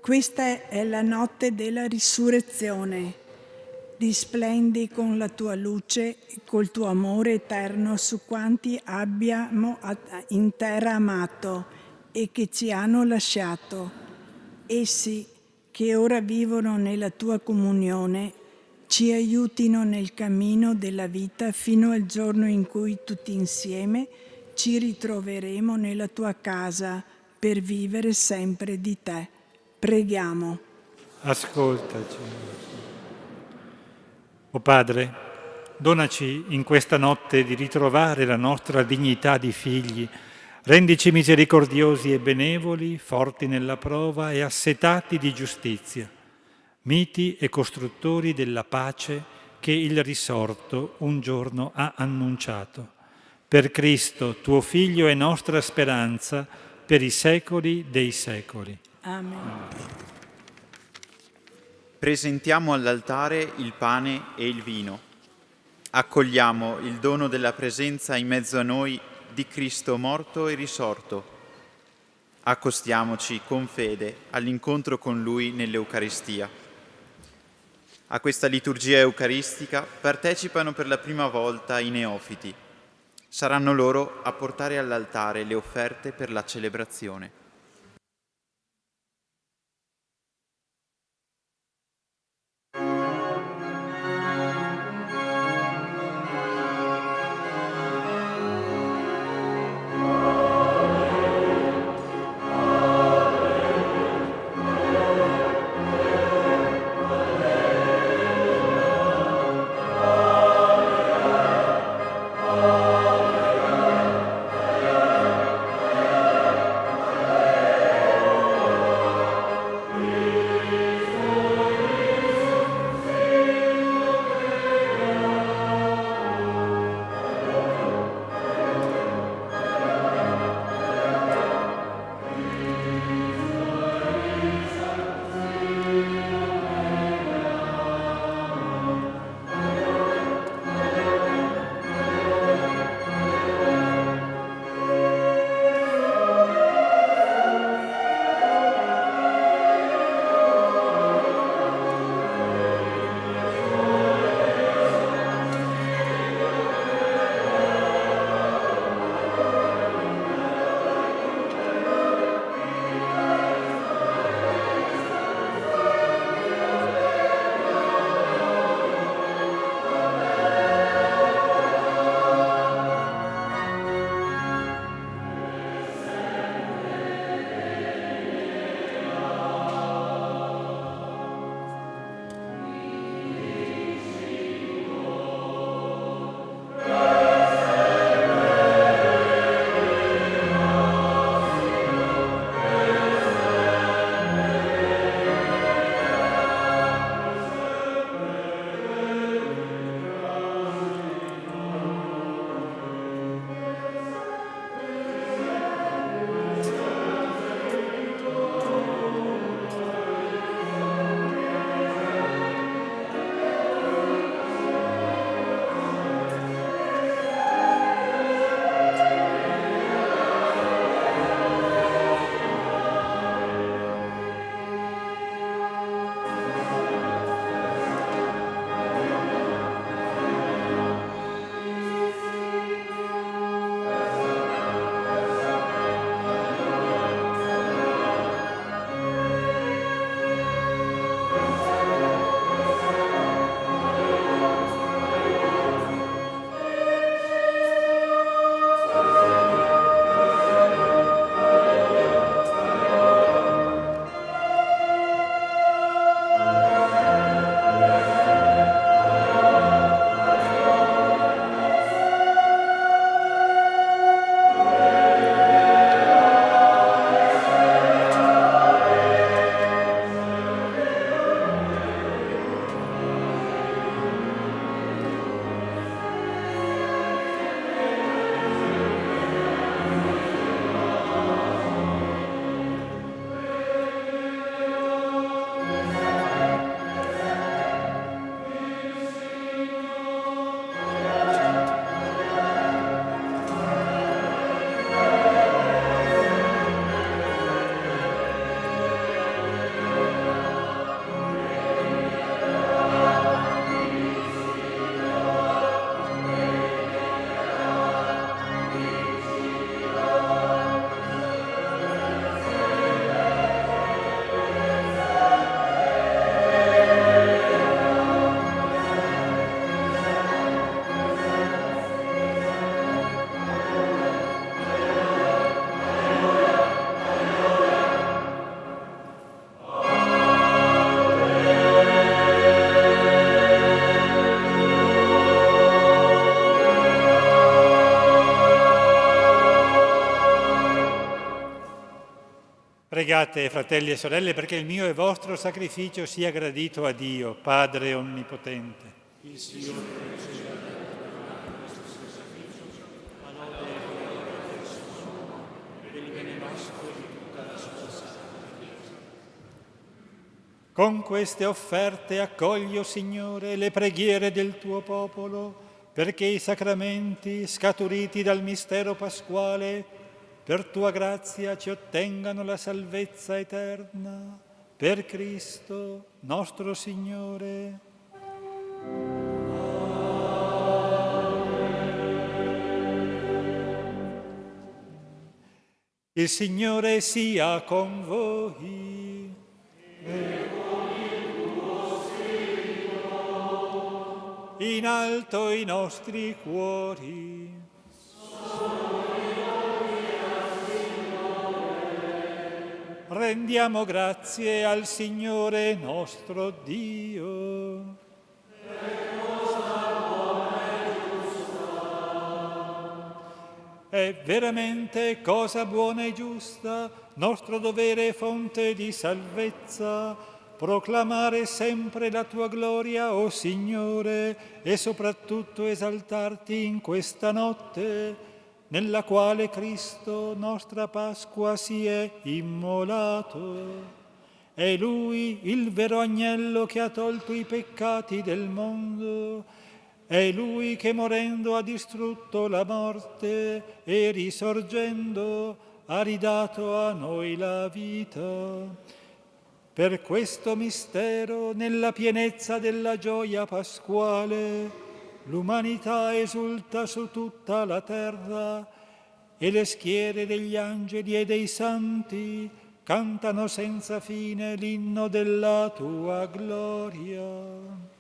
questa è la notte della risurrezione. Risplendi con la tua luce e col tuo amore eterno su quanti abbiamo in terra amato e che ci hanno lasciato. Essi, che ora vivono nella tua comunione, ci aiutino nel cammino della vita fino al giorno in cui tutti insieme ci ritroveremo nella tua casa per vivere sempre di te. Preghiamo. Ascoltaci. O Padre, donaci in questa notte di ritrovare la nostra dignità di figli. Rendici misericordiosi e benevoli, forti nella prova e assetati di giustizia, miti e costruttori della pace che il risorto un giorno ha annunciato. Per Cristo, tuo Figlio e nostra speranza, per i secoli dei secoli. Amen. Presentiamo all'altare il pane e il vino. Accogliamo il dono della presenza in mezzo a noi di Cristo morto e risorto. Accostiamoci con fede all'incontro con Lui nell'Eucaristia. A questa liturgia eucaristica partecipano per la prima volta i neofiti. Saranno loro a portare all'altare le offerte per la celebrazione. Pregate, fratelli e sorelle, perché il mio e vostro sacrificio sia gradito a Dio, Padre Onnipotente. Il Signore riceva questo suo sacrificio, a lode e gloria del suo nome, per il bene nostro e di tutta la sua santa Chiesa. Con queste offerte accogli, o Signore, le preghiere del tuo popolo, perché i sacramenti scaturiti dal mistero pasquale per tua grazia ci ottengano la salvezza eterna. Per Cristo nostro Signore. Il Signore sia con voi. E con il tuo spirito. In alto i nostri cuori. Rendiamo grazie al Signore nostro Dio. È veramente cosa buona e giusta, nostro dovere e fonte di salvezza, proclamare sempre la tua gloria, o Signore, e soprattutto esaltarti in questa notte, nella quale Cristo, nostra Pasqua, si è immolato. È Lui il vero agnello che ha tolto i peccati del mondo. È Lui che morendo ha distrutto la morte e risorgendo ha ridato a noi la vita. Per questo mistero, nella pienezza della gioia pasquale, l'umanità esulta su tutta la terra e le schiere degli angeli e dei santi cantano senza fine l'inno della tua gloria.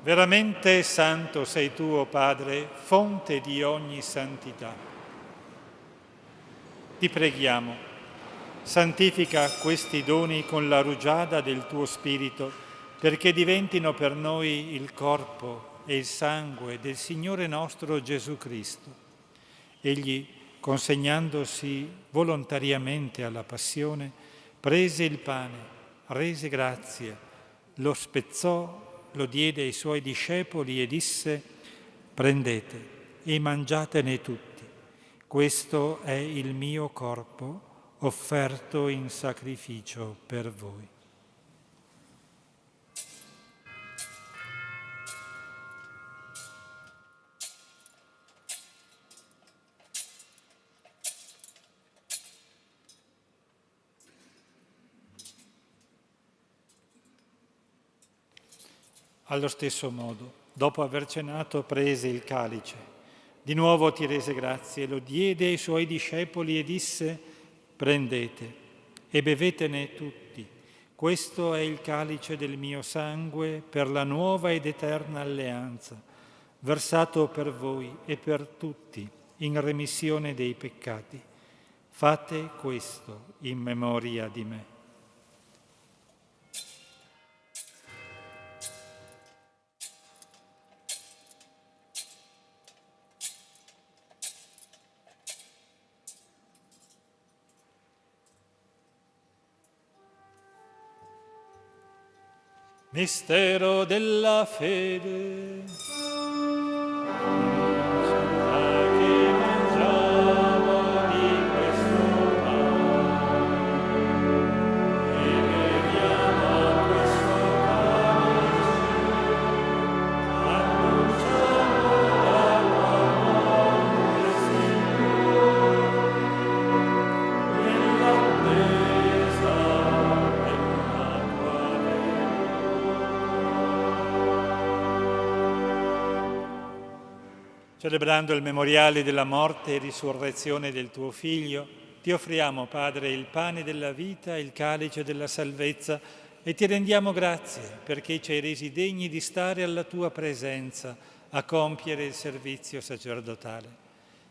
Veramente santo sei tu, o Padre, fonte di ogni santità. Ti preghiamo, santifica questi doni con la rugiada del tuo Spirito, perché diventino per noi il corpo e il sangue del Signore nostro Gesù Cristo. Egli, consegnandosi volontariamente alla passione, prese il pane, rese grazie, lo spezzò, lo diede ai suoi discepoli e disse: prendete e mangiatene tutti. Questo è il mio corpo offerto in sacrificio per voi. Allo stesso modo, dopo aver cenato, prese il calice. Di nuovo ti rese grazie, lo diede ai suoi discepoli e disse: prendete e bevetene tutti. Questo è il calice del mio sangue per la nuova ed eterna alleanza, versato per voi e per tutti in remissione dei peccati. Fate questo in memoria di me. Mistero della fede. Che mangiamo di questo pane e beviamo questo calice, annunciamo la tua morte, Signore, nell'attesa della tua Celebrando il memoriale della morte e risurrezione del tuo Figlio, ti offriamo, Padre, il pane della vita e il calice della salvezza e ti rendiamo grazie perché ci hai resi degni di stare alla tua presenza a compiere il servizio sacerdotale.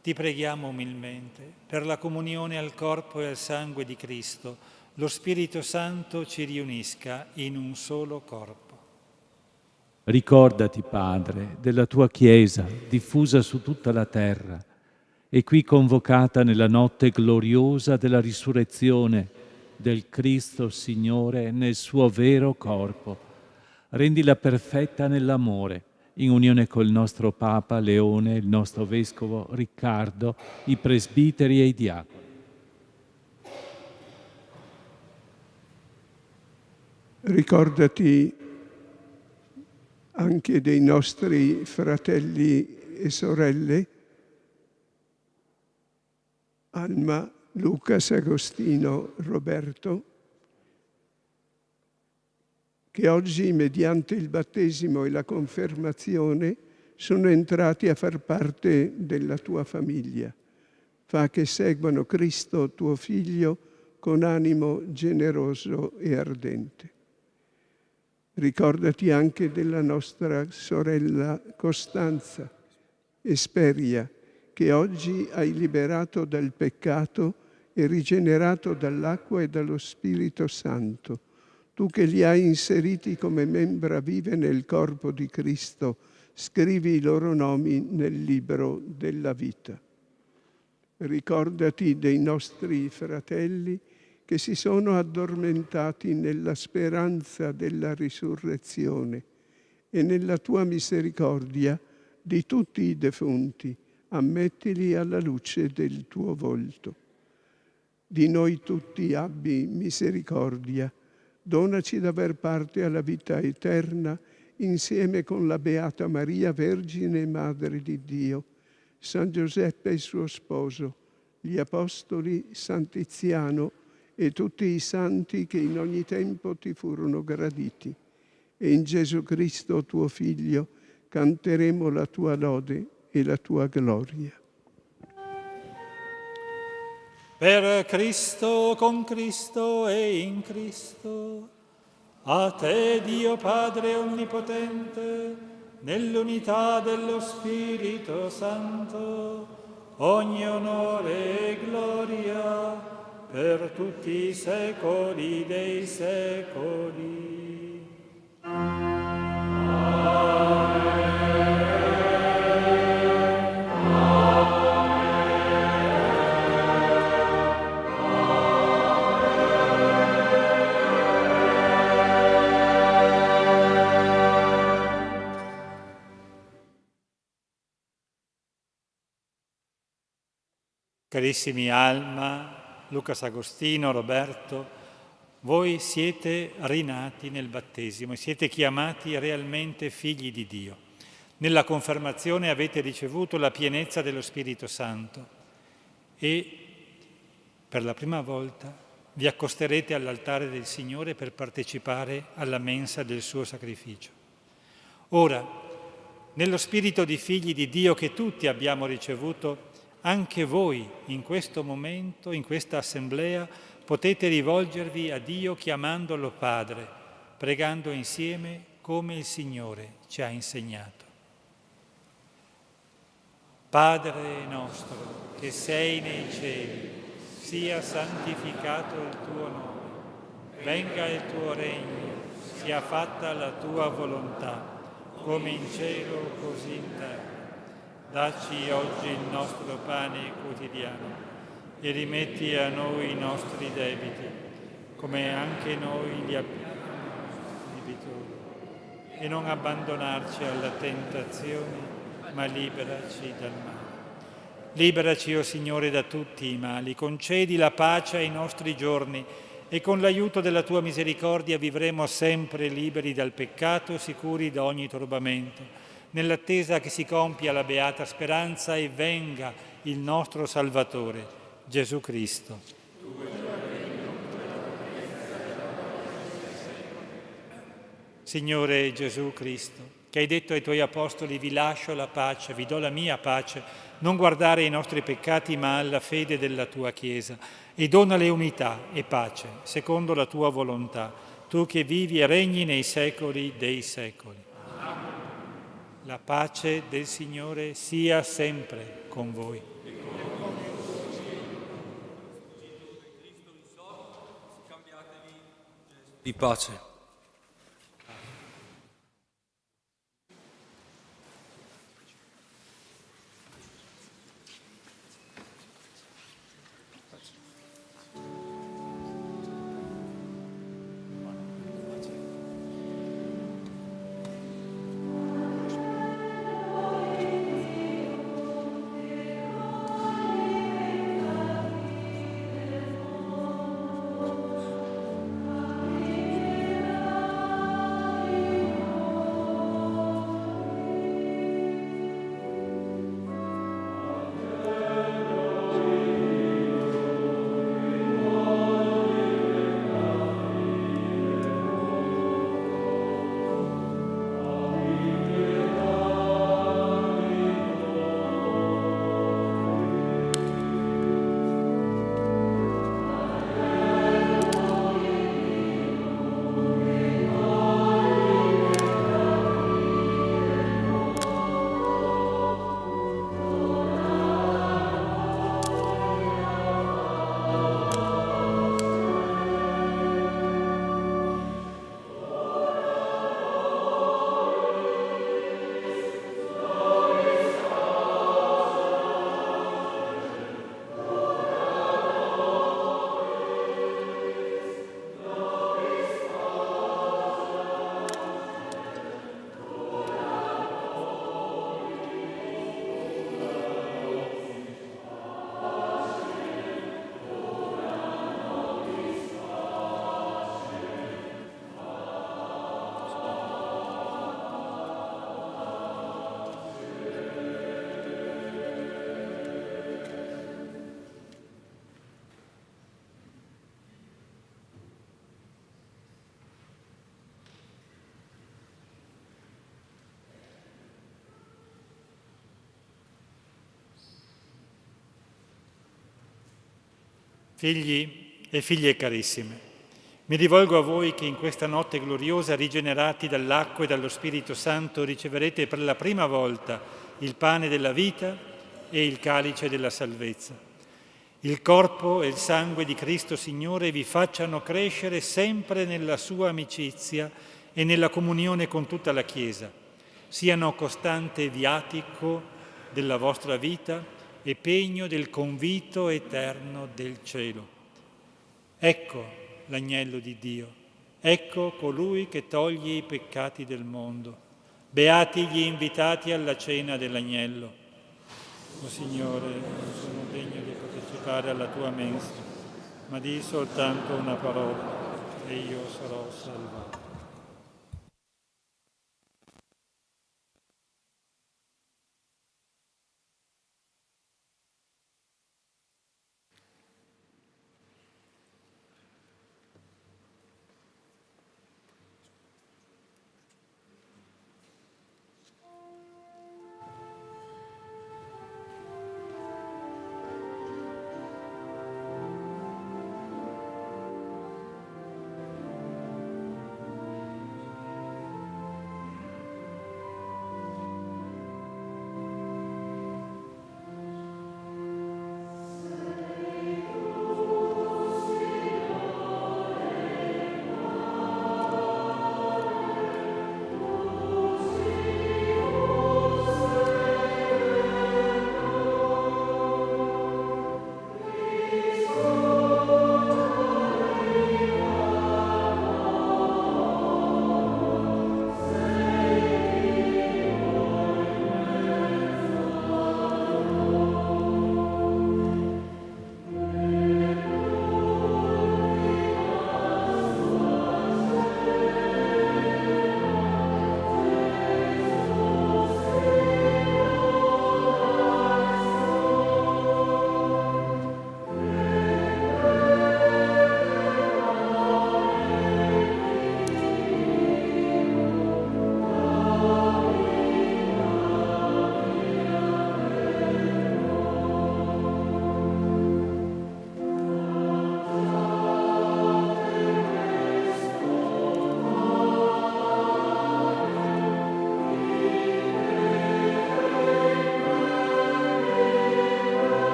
Ti preghiamo umilmente per la comunione al corpo e al sangue di Cristo, lo Spirito Santo ci riunisca in un solo corpo. Ricordati, Padre, della tua Chiesa diffusa su tutta la terra e qui convocata nella notte gloriosa della risurrezione del Cristo Signore nel suo vero corpo. Rendila perfetta nell'amore, in unione col nostro Papa Leone, il nostro Vescovo Riccardo, i presbiteri e i diaconi. Ricordati anche dei nostri fratelli e sorelle, Alma, Lucas, Agostino, Roberto, che oggi, mediante il battesimo e la confermazione, sono entrati a far parte della tua famiglia. Fa che seguano Cristo, tuo Figlio, con animo generoso e ardente. Ricordati anche della nostra sorella Costanza, Esperia, che oggi hai liberato dal peccato e rigenerato dall'acqua e dallo Spirito Santo. Tu che li hai inseriti come membra vive nel corpo di Cristo, scrivi i loro nomi nel libro della vita. Ricordati dei nostri fratelli che si sono addormentati nella speranza della risurrezione e nella tua misericordia di tutti i defunti, ammettili alla luce del tuo volto. Di noi tutti abbi misericordia, donaci d'aver parte alla vita eterna insieme con la Beata Maria, Vergine e Madre di Dio, San Giuseppe il suo sposo, gli Apostoli, San Tiziano e tutti i santi che in ogni tempo ti furono graditi. E in Gesù Cristo, tuo Figlio, canteremo la tua lode e la tua gloria. Per Cristo, con Cristo e in Cristo, a te, Dio Padre Onnipotente, nell'unità dello Spirito Santo, ogni onore e gloria per tutti i secoli dei secoli. Carissimi Alma, Lucas, Agostino, Roberto, voi siete rinati nel battesimo e siete chiamati realmente figli di Dio. Nella confermazione avete ricevuto la pienezza dello Spirito Santo e per la prima volta vi accosterete all'altare del Signore per partecipare alla mensa del suo sacrificio. Ora, nello spirito di figli di Dio che tutti abbiamo ricevuto, anche voi in questo momento, in questa assemblea, potete rivolgervi a Dio chiamandolo Padre, pregando insieme come il Signore ci ha insegnato. Padre nostro, che sei nei cieli, sia santificato il tuo nome, venga il tuo regno, sia fatta la tua volontà, come in cielo così in terra. Dacci oggi il nostro pane quotidiano e rimetti a noi i nostri debiti, come anche noi li abbiamo ai debitori. e non abbandonarci alla tentazione, ma liberaci dal male. Liberaci, o Signore, da tutti i mali, concedi la pace ai nostri giorni e con l'aiuto della tua misericordia vivremo sempre liberi dal peccato, sicuri da ogni turbamento, nell'attesa che si compia la beata speranza e venga il nostro Salvatore, Gesù Cristo. Signore Gesù Cristo, che hai detto ai tuoi apostoli: vi lascio la pace, vi do la mia pace, non guardare ai nostri peccati ma alla fede della tua Chiesa, e donale unità e pace, secondo la tua volontà, tu che vivi e regni nei secoli dei secoli. La pace del Signore sia sempre con voi. Di pace. Figli e figlie carissime, mi rivolgo a voi che in questa notte gloriosa, rigenerati dall'acqua e dallo Spirito Santo, riceverete per la prima volta il pane della vita e il calice della salvezza. Il corpo e il sangue di Cristo Signore vi facciano crescere sempre nella sua amicizia e nella comunione con tutta la Chiesa, siano costante viatico della vostra vita e pegno del convito eterno del cielo. Ecco l'agnello di Dio, ecco colui che toglie i peccati del mondo. Beati gli invitati alla cena dell'agnello. O Signore, non sono degno di partecipare alla tua mensa, ma di soltanto una parola e io sarò salvato.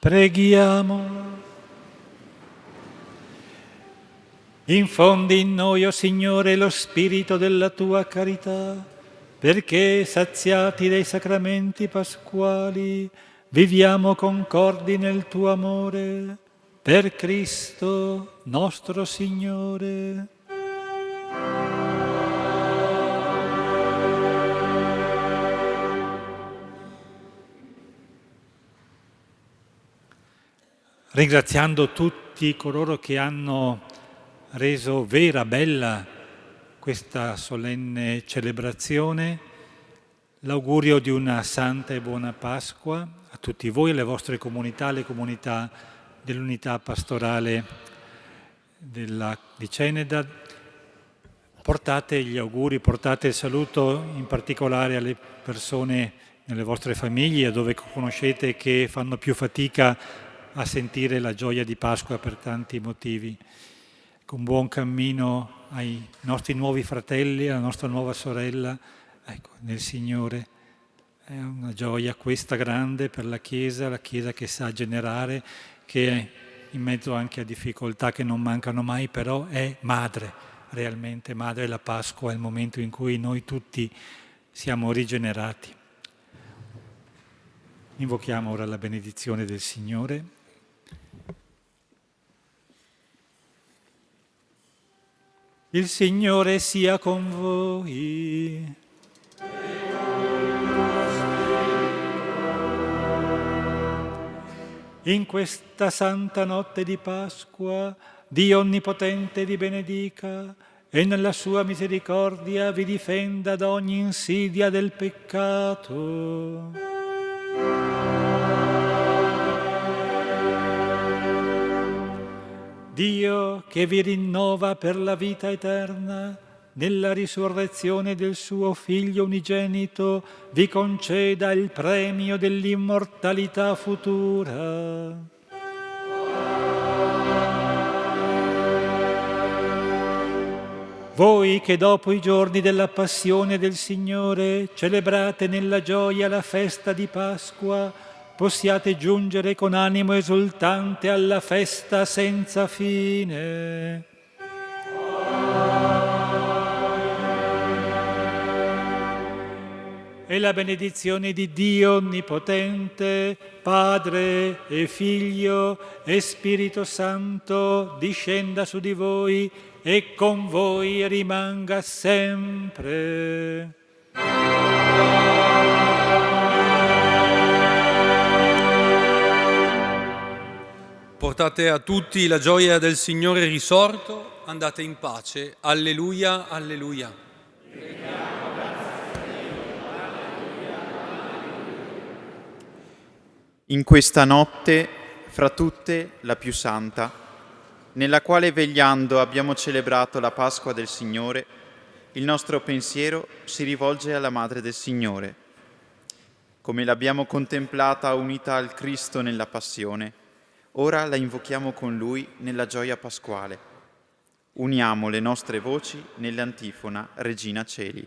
Preghiamo. Infondi in noi, o Signore, lo spirito della tua carità, perché, saziati dai sacramenti pasquali, viviamo concordi nel tuo amore. Per Cristo nostro Signore. Ringraziando tutti coloro che hanno reso vera, bella questa solenne celebrazione, l'augurio di una santa e buona Pasqua a tutti voi, alle vostre comunità, alle comunità dell'unità pastorale di Ceneda. Portate gli auguri, portate il saluto in particolare alle persone nelle vostre famiglie, dove conoscete che fanno più fatica a sentire la gioia di Pasqua per tanti motivi. Con buon cammino ai nostri nuovi fratelli, alla nostra nuova sorella, ecco, nel Signore. È una gioia questa grande per la Chiesa che sa generare, che è in mezzo anche a difficoltà che non mancano mai, però è madre, realmente madre. La Pasqua è il momento in cui noi tutti siamo rigenerati. Invochiamo ora la benedizione del Signore. Il Signore sia con voi. In questa santa notte di Pasqua, Dio Onnipotente vi benedica e nella sua misericordia vi difenda da ogni insidia del peccato. Dio che vi rinnova per la vita eterna, nella risurrezione del suo Figlio unigenito, vi conceda il premio dell'immortalità futura. Voi che dopo i giorni della passione del Signore celebrate nella gioia la festa di Pasqua, possiate giungere con animo esultante alla festa senza fine. E la benedizione di Dio Onnipotente, Padre e Figlio e Spirito Santo, discenda su di voi e con voi rimanga sempre. Portate a tutti la gioia del Signore risorto, andate in pace. Alleluia, alleluia. In questa notte, fra tutte, la più santa, nella quale vegliando abbiamo celebrato la Pasqua del Signore, il nostro pensiero si rivolge alla Madre del Signore. Come l'abbiamo contemplata unita al Cristo nella passione, ora la invochiamo con Lui nella gioia pasquale. Uniamo le nostre voci nell'antifona Regina Celi.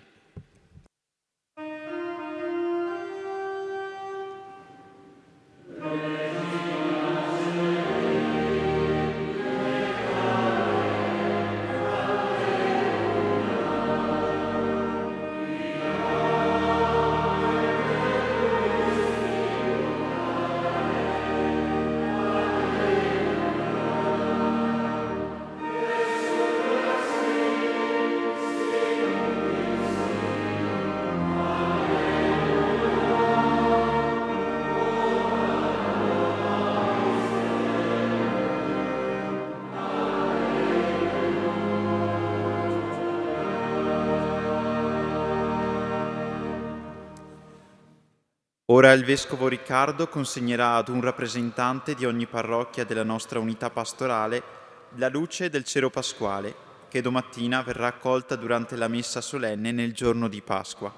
Ora il Vescovo Riccardo consegnerà ad un rappresentante di ogni parrocchia della nostra unità pastorale la luce del cero pasquale, che domattina verrà accolta durante la messa solenne nel giorno di Pasqua.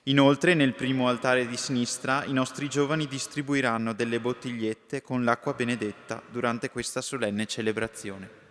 Inoltre, nel primo altare di sinistra, i nostri giovani distribuiranno delle bottigliette con l'acqua benedetta durante questa solenne celebrazione.